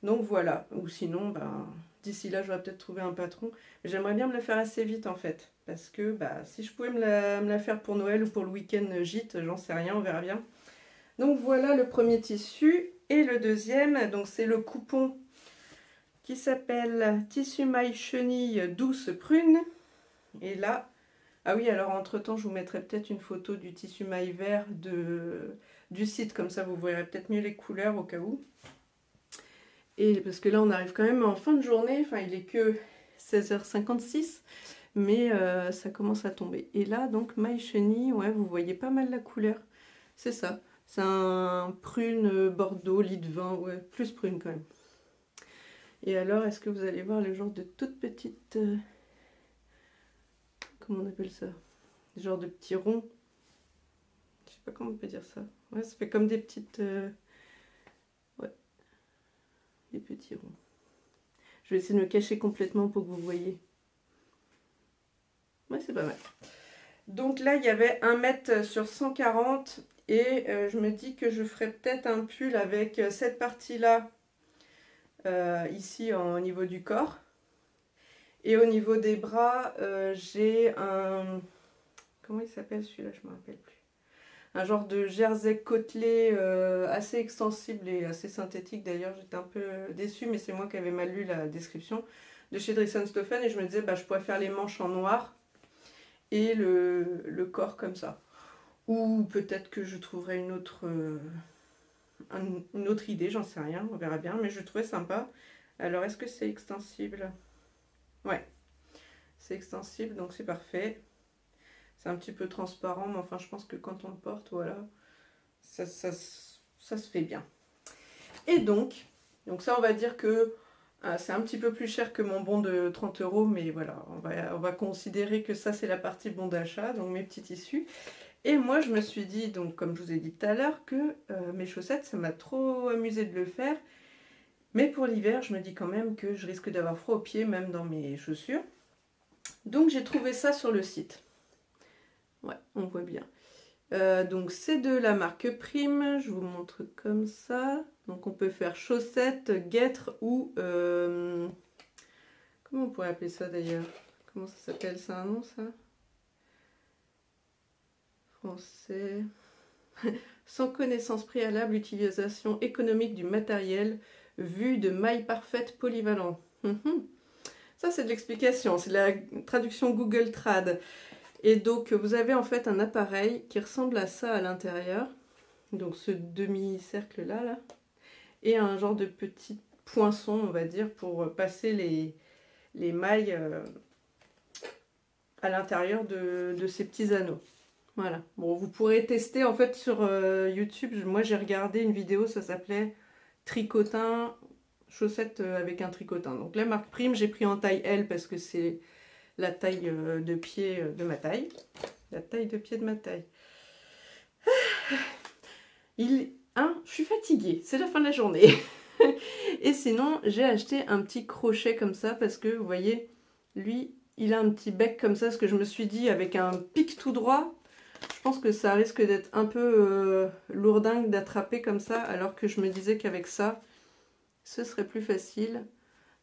Donc voilà. Ou sinon, ben, d'ici là, j'aurais peut-être trouvé un patron. J'aimerais bien me la faire assez vite en fait. Parce que bah, si je pouvais me la faire pour Noël ou pour le week-end gîte, j'en sais rien, on verra bien. Donc voilà le premier tissu. Et le deuxième, donc c'est le coupon qui s'appelle Tissu maille chenille douce prune. Et là, ah oui, alors entre-temps, je vous mettrai peut-être une photo du tissu maille vert du site. Comme ça, vous verrez peut-être mieux les couleurs au cas où. Et parce que là, on arrive quand même en fin de journée. Enfin, il est que 16h56. Mais ça commence à tomber. Et là, donc, maille chenille, ouais, vous voyez pas mal la couleur. C'est ça. C'est un prune bordeaux, lit de vin, ouais, plus prune quand même. Et alors, est-ce que vous allez voir le genre de toute petite... comment on appelle ça? Genre de petits ronds. Je sais pas comment on peut dire ça. Ouais, ça fait comme des petites... ouais, des petits ronds. Je vais essayer de me cacher complètement pour que vous voyez. Ouais, c'est pas mal. Donc là, il y avait 1 mètre sur 140 et je me dis que je ferais peut-être un pull avec cette partie-là, ici au niveau du corps. Et au niveau des bras, j'ai un... Comment il s'appelle celui-là? Je ne me rappelle plus. Un genre de jersey côtelé assez extensible et assez synthétique. D'ailleurs, j'étais un peu déçue, mais c'est moi qui avais mal lu la description de chez Dressenstoffen. Et je me disais, bah, je pourrais faire les manches en noir et le corps comme ça. Ou peut-être que je trouverai une autre idée, j'en sais rien, on verra bien. Mais je trouvais sympa. Alors, est-ce que c'est extensible? Ouais, c'est extensible, donc c'est parfait. C'est un petit peu transparent, mais enfin, je pense que quand on le porte, voilà, ça se fait bien. Et donc ça, on va dire que c'est un petit peu plus cher que mon bon de 30 €, mais voilà, on va considérer que ça, c'est la partie bon d'achat, donc mes petits tissus. Et moi, je me suis dit, donc comme je vous ai dit tout à l'heure, que mes chaussettes, ça m'a trop amusé de le faire. Mais pour l'hiver, je me dis quand même que je risque d'avoir froid aux pieds, même dans mes chaussures. Donc j'ai trouvé ça sur le site. Ouais, on voit bien. Donc c'est de la marque Prime, je vous montre comme ça. Donc on peut faire chaussettes, guêtres ou... comment on pourrait appeler ça d'ailleurs? Comment ça s'appelle? C'est un nom ça? Français. Sans connaissance préalable, utilisation économique du matériel, vue de maille parfaite polyvalent. Ça c'est de l'explication, c'est la traduction Google Trad. Et donc vous avez en fait un appareil qui ressemble à ça à l'intérieur, donc ce demi-cercle là, et un genre de petit poinçon on va dire pour passer les mailles à l'intérieur de ces petits anneaux. Voilà, bon vous pourrez tester en fait sur YouTube, moi j'ai regardé une vidéo, ça s'appelait tricotin, chaussettes avec un tricotin. Donc la marque Prime, j'ai pris en taille L parce que c'est la taille de pied de ma taille. La taille de pied de ma taille. Je suis fatiguée, c'est la fin de la journée. Et sinon, j'ai acheté un petit crochet comme ça parce que, vous voyez, lui, il a un petit bec comme ça, parce que je me suis dit, avec un pic tout droit, je pense que ça risque d'être un peu lourdingue d'attraper comme ça, alors que je me disais qu'avec ça, ce serait plus facile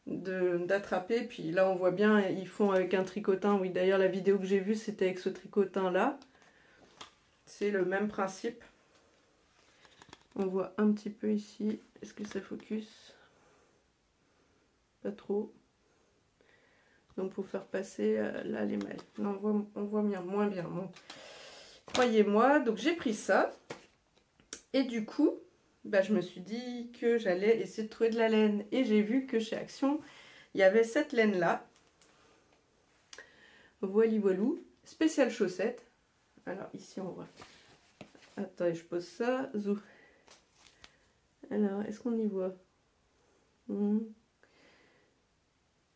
d'attraper. Puis là on voit bien ils font avec un tricotin. Oui, d'ailleurs la vidéo que j'ai vue c'était avec ce tricotin là, c'est le même principe. On voit un petit peu ici, est-ce que ça focus? Pas trop. Donc pour faire passer là les mailles, non, on voit bien, moins bien, bon. Croyez-moi. Donc j'ai pris ça et du coup bah, je me suis dit que j'allais essayer de trouver de la laine. Et j'ai vu que chez Action, il y avait cette laine-là. Voili voilou. Spéciale chaussette. Alors ici, on voit. Attends, je pose ça. Zou. Alors, est-ce qu'on y voit? Je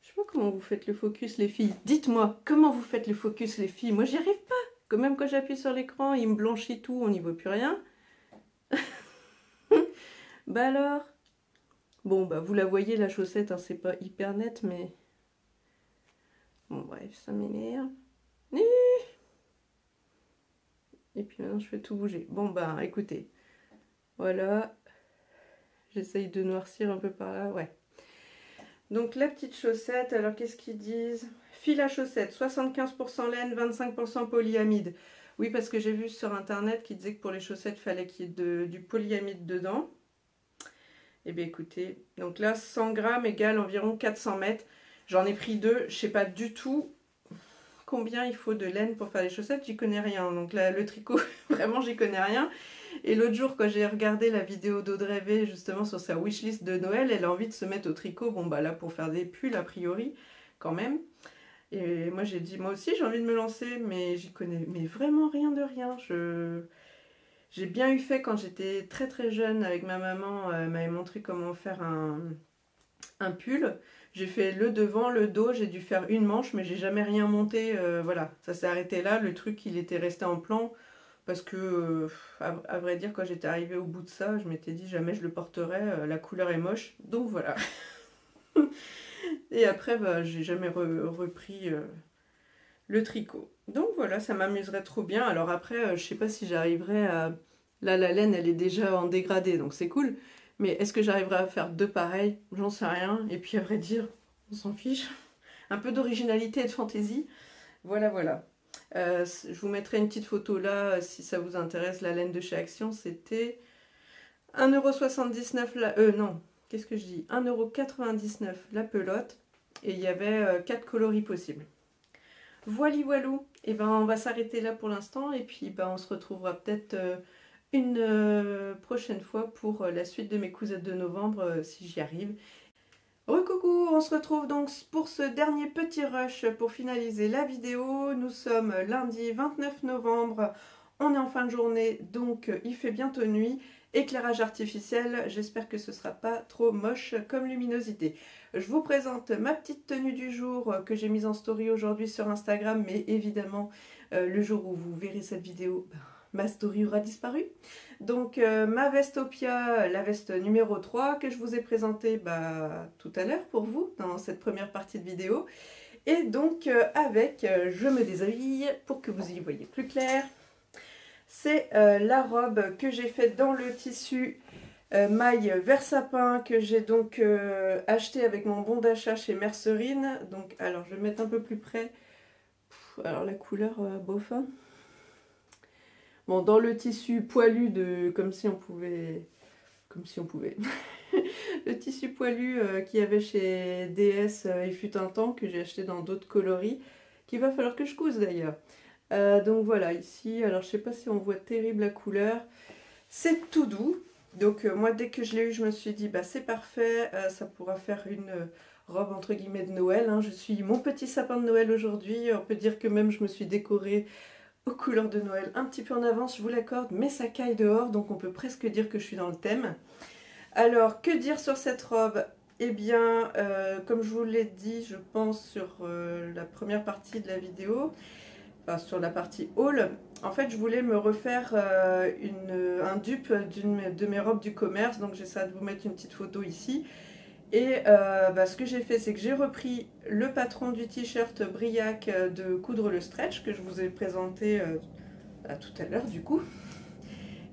sais pas comment vous faites le focus, les filles. Dites-moi, comment vous faites le focus, les filles? Moi, j'y arrive pas. Quand même, quand j'appuie sur l'écran, il me blanchit tout, on n'y voit plus rien. Bah alors? Bon, bah vous la voyez, la chaussette, hein, c'est pas hyper net, mais... Bon, bref, ça m'énerve. Et puis maintenant, je fais tout bouger. Bon, bah, écoutez. Voilà. J'essaye de noircir un peu par là, ouais. Donc, la petite chaussette, alors qu'est-ce qu'ils disent? Fil à chaussette, 75% laine, 25% polyamide. Oui, parce que j'ai vu sur Internet qui disait que pour les chaussettes, il fallait qu'il y ait du polyamide dedans. Eh bien écoutez, donc là 100 grammes égale environ 400 mètres. J'en ai pris deux, je sais pas du tout combien il faut de laine pour faire les chaussettes, j'y connais rien. Donc là le tricot, vraiment j'y connais rien. Et l'autre jour quand j'ai regardé la vidéo d'Audrey V justement sur sa wishlist de Noël, elle a envie de se mettre au tricot, bon bah là pour faire des pulls a priori quand même. Et moi j'ai dit moi aussi j'ai envie de me lancer, mais j'y connais mais vraiment rien de rien. J'ai bien eu fait quand j'étais très très jeune avec ma maman, elle m'avait montré comment faire un pull. J'ai fait le devant, le dos, j'ai dû faire une manche, mais j'ai jamais rien monté. Voilà, ça s'est arrêté là. Le truc, il était resté en plan parce que, à vrai dire, quand j'étais arrivée au bout de ça, je m'étais dit jamais je le porterai. La couleur est moche, donc voilà. Et après, bah, j'ai jamais repris le tricot. Donc voilà, ça m'amuserait trop bien. Alors après, je sais pas si j'arriverai à... Là, la laine, elle est déjà en dégradé, donc c'est cool. Mais est-ce que j'arriverai à faire deux pareils? J'en sais rien. Et puis à vrai dire, on s'en fiche. Un peu d'originalité et de fantaisie. Voilà, voilà. Je vous mettrai une petite photo là, si ça vous intéresse. La laine de chez Action, c'était 1,79 € la... non, qu'est-ce que je dis? 1,99 € la pelote. Et il y avait 4 coloris possibles. Voili voilou, et ben on va s'arrêter là pour l'instant et puis ben on se retrouvera peut-être une prochaine fois pour la suite de mes cousettes de novembre si j'y arrive. Recoucou, on se retrouve donc pour ce dernier petit rush pour finaliser la vidéo. Nous sommes lundi 29 novembre, on est en fin de journée donc il fait bientôt nuit. Éclairage artificiel, j'espère que ce ne sera pas trop moche comme luminosité. Je vous présente ma petite tenue du jour que j'ai mise en story aujourd'hui sur Instagram, mais évidemment, le jour où vous verrez cette vidéo, ben, ma story aura disparu. Donc ma Vestopia, la veste numéro 3 que je vous ai présentée tout à l'heure pour vous dans cette première partie de vidéo. Et donc je me déshabille pour que vous y voyez plus clair. C'est la robe que j'ai faite dans le tissu maille vert sapin que j'ai donc acheté avec mon bon d'achat chez Mercerine. Donc alors je vais mettre un peu plus près. Alors la couleur bof. Bon, dans le tissu poilu de comme si on pouvait le tissu poilu qu'il y avait chez DS il fut un temps, que j'ai acheté dans d'autres coloris, qu'il va falloir que je couse d'ailleurs. Donc voilà, ici, alors je sais pas si on voit terrible la couleur, c'est tout doux. Donc moi dès que je l'ai eu, je me suis dit c'est parfait, ça pourra faire une robe entre guillemets de Noël, hein. Je suis mon petit sapin de Noël aujourd'hui, on peut dire que même je me suis décorée aux couleurs de Noël un petit peu en avance, je vous l'accorde, mais ça caille dehors, donc on peut presque dire que je suis dans le thème. Alors, que dire sur cette robe? Eh bien, comme je vous l'ai dit, je pense sur la première partie de la vidéo, enfin sur la partie haul, en fait je voulais me refaire un dupe d'une de mes robes du commerce, donc j'essaie de vous mettre une petite photo ici. Et ce que j'ai fait, c'est que j'ai repris le patron du t-shirt Briac de coudre le stretch que je vous ai présenté tout à l'heure du coup.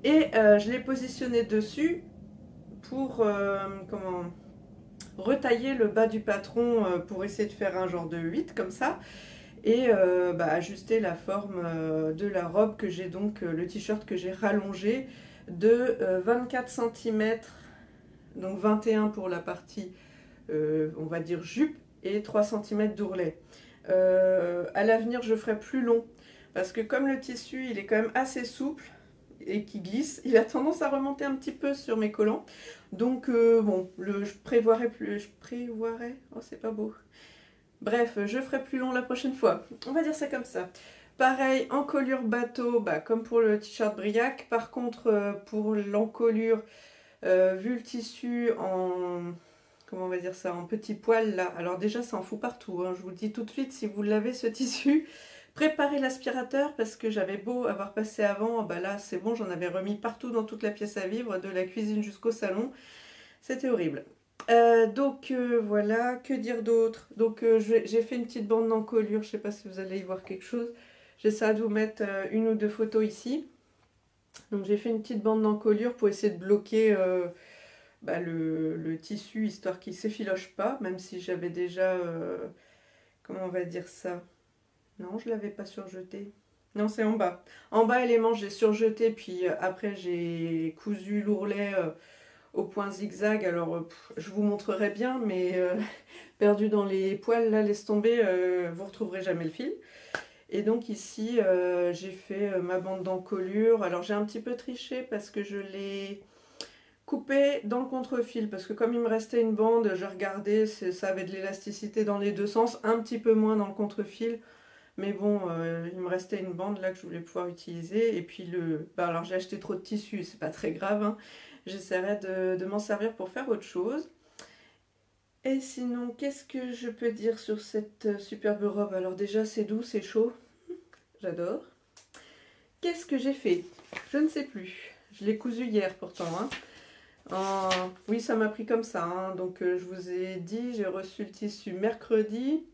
Et je l'ai positionné dessus pour retailler le bas du patron pour essayer de faire un genre de 8 comme ça. Et ajuster la forme de la robe que j'ai donc, le t-shirt que j'ai rallongé de 24 cm. Donc 21 pour la partie, on va dire jupe, et 3 cm d'ourlet. À l'avenir, je ferai plus long, parce que comme le tissu, il est quand même assez souple et qui glisse, il a tendance à remonter un petit peu sur mes collants. Donc je prévoirais, oh c'est pas beau. Bref, je ferai plus long la prochaine fois. On va dire ça comme ça. Pareil, encolure bateau, comme pour le t-shirt Briac. Par contre, pour l'encolure, vu le tissu en, comment on va dire ça, en petit poil là, alors déjà ça en fout partout, hein. Je vous le dis tout de suite, si vous l'avez ce tissu, préparez l'aspirateur, parce que j'avais beau avoir passé avant, là c'est bon, j'en avais remis partout dans toute la pièce à vivre, de la cuisine jusqu'au salon, c'était horrible. Voilà, que dire d'autre? Donc j'ai fait une petite bande d'encolure, je sais pas si vous allez y voir quelque chose, j'essaie de vous mettre une ou deux photos ici. Donc j'ai fait une petite bande d'encolure pour essayer de bloquer le tissu, histoire qu'il ne s'effiloche pas, même si j'avais déjà, comment on va dire ça? Non, je ne l'avais pas surjeté. Non, c'est en bas. En bas, les manches, j'ai surjeté, puis après j'ai cousu l'ourlet au point zigzag. Alors, je vous montrerai bien, mais perdu dans les poils, là, laisse tomber, vous ne retrouverez jamais le fil. Et donc ici, j'ai fait ma bande d'encolure. Alors j'ai un petit peu triché parce que je l'ai coupé dans le contre-fil. Parce que comme il me restait une bande, je regardais, ça avait de l'élasticité dans les deux sens. Un petit peu moins dans le contre-fil. Mais bon, il me restait une bande là que je voulais pouvoir utiliser. Et puis alors j'ai acheté trop de tissu, c'est pas très grave, hein. J'essaierai de m'en servir pour faire autre chose. Et sinon, qu'est-ce que je peux dire sur cette superbe robe? Alors déjà, c'est doux, c'est chaud. J'adore. Qu'est-ce que j'ai fait? Je ne sais plus. Je l'ai cousu hier pourtant, hein. Oui, ça m'a pris comme ça, hein. Donc je vous ai dit, j'ai reçu le tissu mercredi.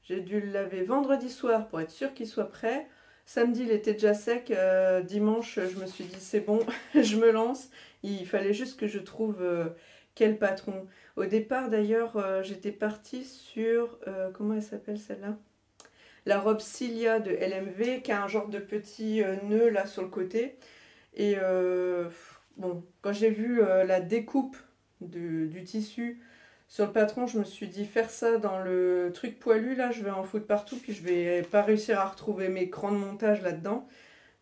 J'ai dû le laver vendredi soir pour être sûr qu'il soit prêt. Samedi, il était déjà sec. Dimanche, je me suis dit, c'est bon, je me lance. Il fallait juste que je trouve quel patron. Au départ, d'ailleurs, j'étais partie sur... comment elle s'appelle celle-là? La robe Cilia de LMV, qui a un genre de petit nœud là sur le côté. Et bon, quand j'ai vu la découpe du tissu sur le patron, je me suis dit, faire ça dans le truc poilu là, je vais en foutre partout, puis je vais pas réussir à retrouver mes crans de montage là-dedans.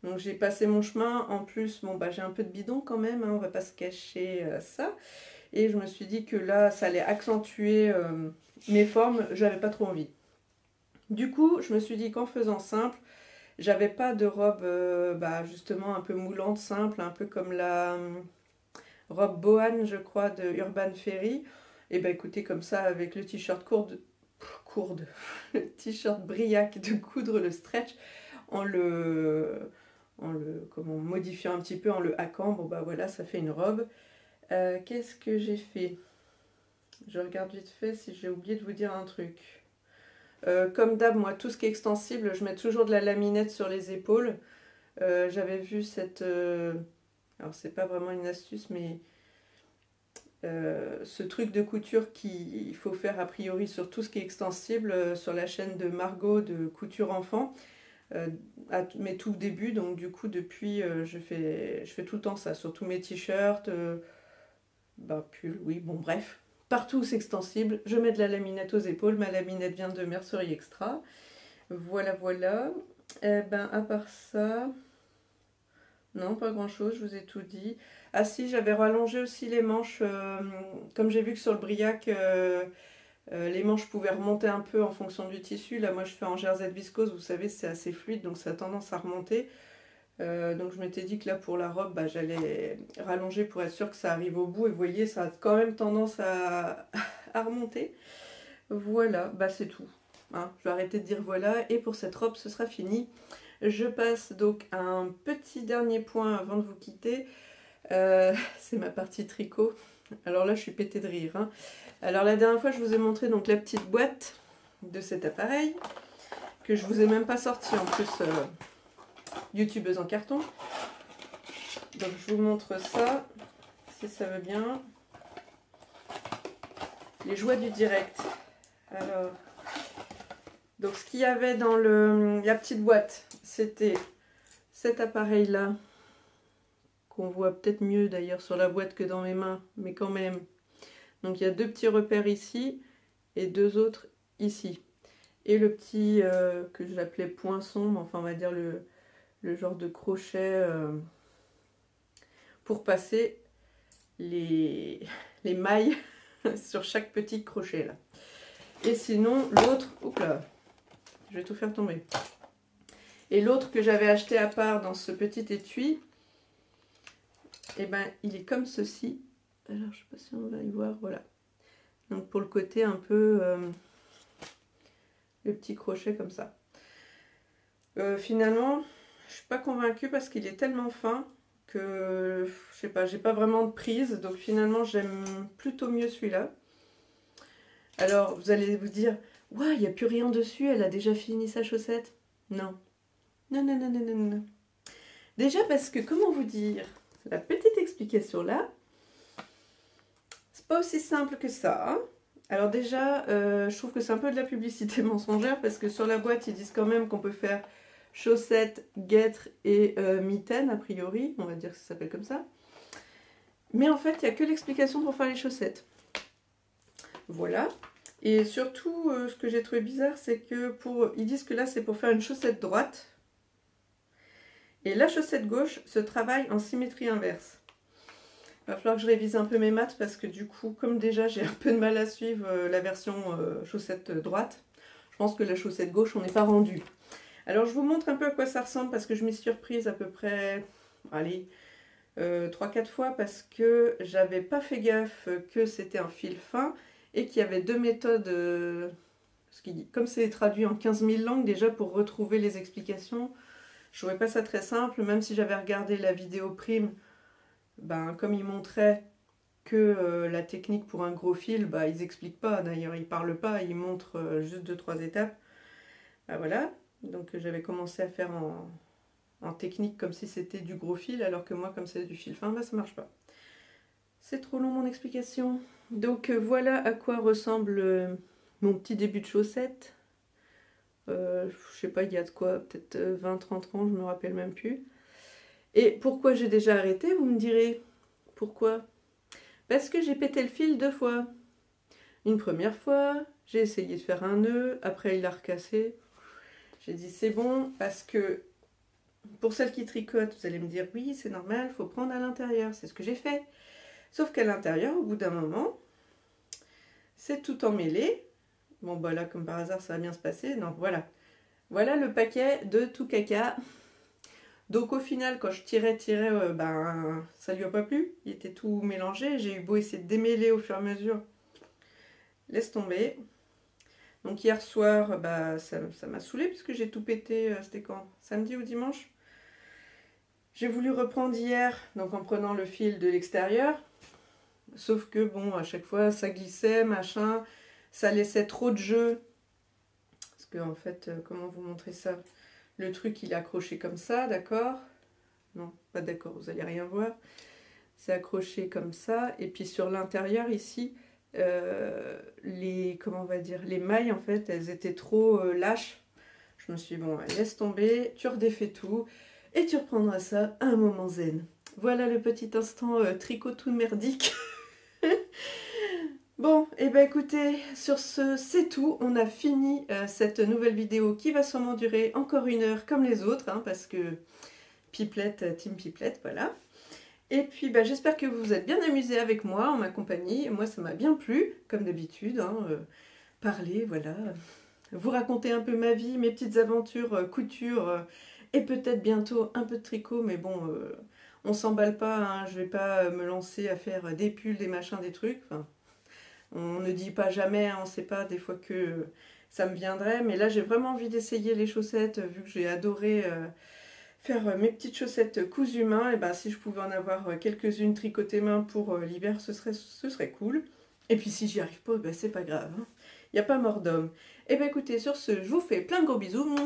Donc j'ai passé mon chemin. En plus, bon j'ai un peu de bidon quand même, hein, on va pas se cacher ça. Et je me suis dit que là, ça allait accentuer mes formes, j'avais pas trop envie. Du coup, je me suis dit qu'en faisant simple, j'avais pas de robe justement un peu moulante, simple, un peu comme la robe Bohan, je crois, de Urban Ferry. Et écoutez, comme ça, avec le t-shirt le t-shirt Briac de coudre le stretch, en le comme en modifiant un petit peu, en le hackant. Bon bah voilà, ça fait une robe. Qu'est-ce que j'ai fait? Je regarde vite fait si j'ai oublié de vous dire un truc. Comme d'hab, moi, tout ce qui est extensible, je mets toujours de la laminette sur les épaules. J'avais vu cette... alors, c'est pas vraiment une astuce, mais ce truc de couture qu'il faut faire a priori sur tout ce qui est extensible sur la chaîne de Margot de Couture Enfant. À mes tout débuts, donc du coup, depuis, je fais tout le temps ça, sur tous mes t-shirts, pulls, oui, bon, bref. Partout où c'est extensible, je mets de la laminette aux épaules. Ma laminette vient de Mercerie Extra. Voilà, voilà. À part ça, non, pas grand chose, je vous ai tout dit. Ah si, j'avais rallongé aussi les manches, comme j'ai vu que sur le briac, les manches pouvaient remonter un peu en fonction du tissu. Là, moi, je fais en jersey viscose, vous savez, c'est assez fluide, donc ça a tendance à remonter. Donc je m'étais dit que là, pour la robe, j'allais rallonger pour être sûr que ça arrive au bout. Et vous voyez, ça a quand même tendance à remonter. Voilà, c'est tout. Hein, je vais arrêter de dire voilà. Et pour cette robe, ce sera fini. Je passe donc à un petit dernier point avant de vous quitter. C'est ma partie tricot. Alors là, je suis pétée de rire. Hein. Alors la dernière fois, je vous ai montré donc la petite boîte de cet appareil, que je vous ai même pas sorti en plus, youtubeuse en carton. Donc je vous montre ça, si ça veut bien. Les joies du direct. Alors, donc ce qu'il y avait dans la petite boîte, c'était cet appareil-là, qu'on voit peut-être mieux d'ailleurs sur la boîte que dans mes mains, mais quand même. Donc il y a 2 petits repères ici et 2 autres ici. Et le petit que j'appelais poinçon, enfin on va dire le genre de crochet pour passer les mailles sur chaque petit crochet là. Et sinon l'autre, oups là, je vais tout faire tomber. Et l'autre que j'avais acheté à part dans ce petit étui, il est comme ceci. Alors je sais pas si on va y voir, voilà. Donc pour le côté un peu le petit crochet comme ça. Finalement, je suis pas convaincue parce qu'il est tellement fin que je sais pas, j'ai pas vraiment de prise. Donc finalement, j'aime plutôt mieux celui-là. Alors vous allez vous dire, ouais, il n'y a plus rien dessus, elle a déjà fini sa chaussette. Non. Non, non, non, non, non, non. Déjà parce que, comment vous dire, la petite explication là, c'est pas aussi simple que ça. Hein. Alors déjà, je trouve que c'est un peu de la publicité mensongère parce que sur la boîte, ils disent quand même qu'on peut faire chaussettes, guêtres et mitaines, a priori. On va dire que ça s'appelle comme ça. Mais en fait, il n'y a que l'explication pour faire les chaussettes. Voilà. Et surtout, ce que j'ai trouvé bizarre, c'est que ils disent que là, c'est pour faire une chaussette droite. Et la chaussette gauche se travaille en symétrie inverse. Il va falloir que je révise un peu mes maths parce que du coup, comme déjà j'ai un peu de mal à suivre la version chaussette droite, je pense que la chaussette gauche, on n'est pas rendu. Alors je vous montre un peu à quoi ça ressemble parce que je m'y suis reprise à peu près, allez, 3-4 fois parce que j'avais pas fait gaffe que c'était un fil fin et qu'il y avait 2 méthodes, comme c'est traduit en 15 000 langues déjà pour retrouver les explications, je trouvais pas ça très simple, même si j'avais regardé la vidéo prime, comme ils montraient que la technique pour un gros fil, ils expliquent pas, d'ailleurs ils parlent pas, ils montrent juste 2-3 étapes. Voilà, donc j'avais commencé à faire en technique comme si c'était du gros fil, alors que moi comme c'est du fil fin, ça marche pas. C'est trop long mon explication. Donc voilà à quoi ressemble mon petit début de chaussette. Je sais pas, il y a de quoi, peut-être 20-30 ans, je me rappelle même plus. Et pourquoi j'ai déjà arrêté, vous me direz? Pourquoi? Parce que j'ai pété le fil 2 fois. Une première fois, j'ai essayé de faire un nœud, après il a recassé. J'ai dit c'est bon, parce que pour celles qui tricotent, vous allez me dire oui, c'est normal, il faut prendre à l'intérieur. C'est ce que j'ai fait. Sauf qu'à l'intérieur, au bout d'un moment, c'est tout emmêlé. Bon, là, comme par hasard, ça va bien se passer. Donc, voilà. Voilà le paquet de tout caca. Donc, au final, quand je tirais, ça lui a pas plu. Il était tout mélangé. J'ai eu beau essayer de démêler au fur et à mesure. Laisse tomber. Donc, hier soir, ça m'a saoulé puisque j'ai tout pété. C'était quand? Samedi ou dimanche? J'ai voulu reprendre hier, donc en prenant le fil de l'extérieur. Sauf que bon, à chaque fois, ça glissait, machin. Ça laissait trop de jeu. Parce que en fait, comment vous montrer ça? Le truc, il est accroché comme ça, d'accord? Non, pas d'accord, vous allez rien voir. C'est accroché comme ça. Et puis sur l'intérieur, ici, comment on va dire, les mailles, en fait, elles étaient trop lâches. Je me suis dit, bon, laisse tomber, tu redéfais tout. Et tu reprendras ça à un moment zen. Voilà le petit instant tricot tout merdique. Bon, et ben écoutez, sur ce, c'est tout. On a fini cette nouvelle vidéo qui va sûrement durer encore 1 heure comme les autres, hein, parce que Pipelette, Team Pipelette, voilà. Et puis bah, j'espère que vous vous êtes bien amusés avec moi, en ma compagnie. Moi, ça m'a bien plu, comme d'habitude. Hein, parler, voilà. Vous raconter un peu ma vie, mes petites aventures couture et peut-être bientôt un peu de tricot, mais bon, on s'emballe pas. Hein, je vais pas me lancer à faire des pulls, des machins, des trucs. Enfin, on ne dit pas jamais, hein, on ne sait pas, des fois que ça me viendrait. Mais là, j'ai vraiment envie d'essayer les chaussettes, vu que j'ai adoré faire mes petites chaussettes cousues main. Et ben, si je pouvais en avoir quelques-unes tricotées main pour l'hiver, ce serait cool. Et puis si j'y arrive pas, ben, c'est pas grave. Hein. Il n'y a pas mort d'homme. Et bien écoutez, sur ce, je vous fais plein de gros bisous.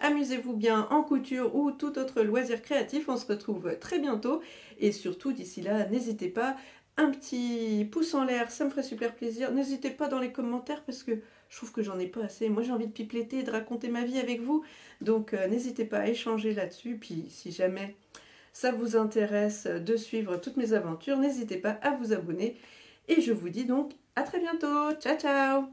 Amusez-vous bien en couture ou tout autre loisir créatif. On se retrouve très bientôt. Et surtout, d'ici là, n'hésitez pas, un petit pouce en l'air, ça me ferait super plaisir. N'hésitez pas dans les commentaires parce que je trouve que j'en ai pas assez. Moi, j'ai envie de pipeletter, de raconter ma vie avec vous. Donc, n'hésitez pas à échanger là-dessus. Puis, si jamais ça vous intéresse de suivre toutes mes aventures, n'hésitez pas à vous abonner. Et je vous dis donc à très bientôt. Ciao, ciao.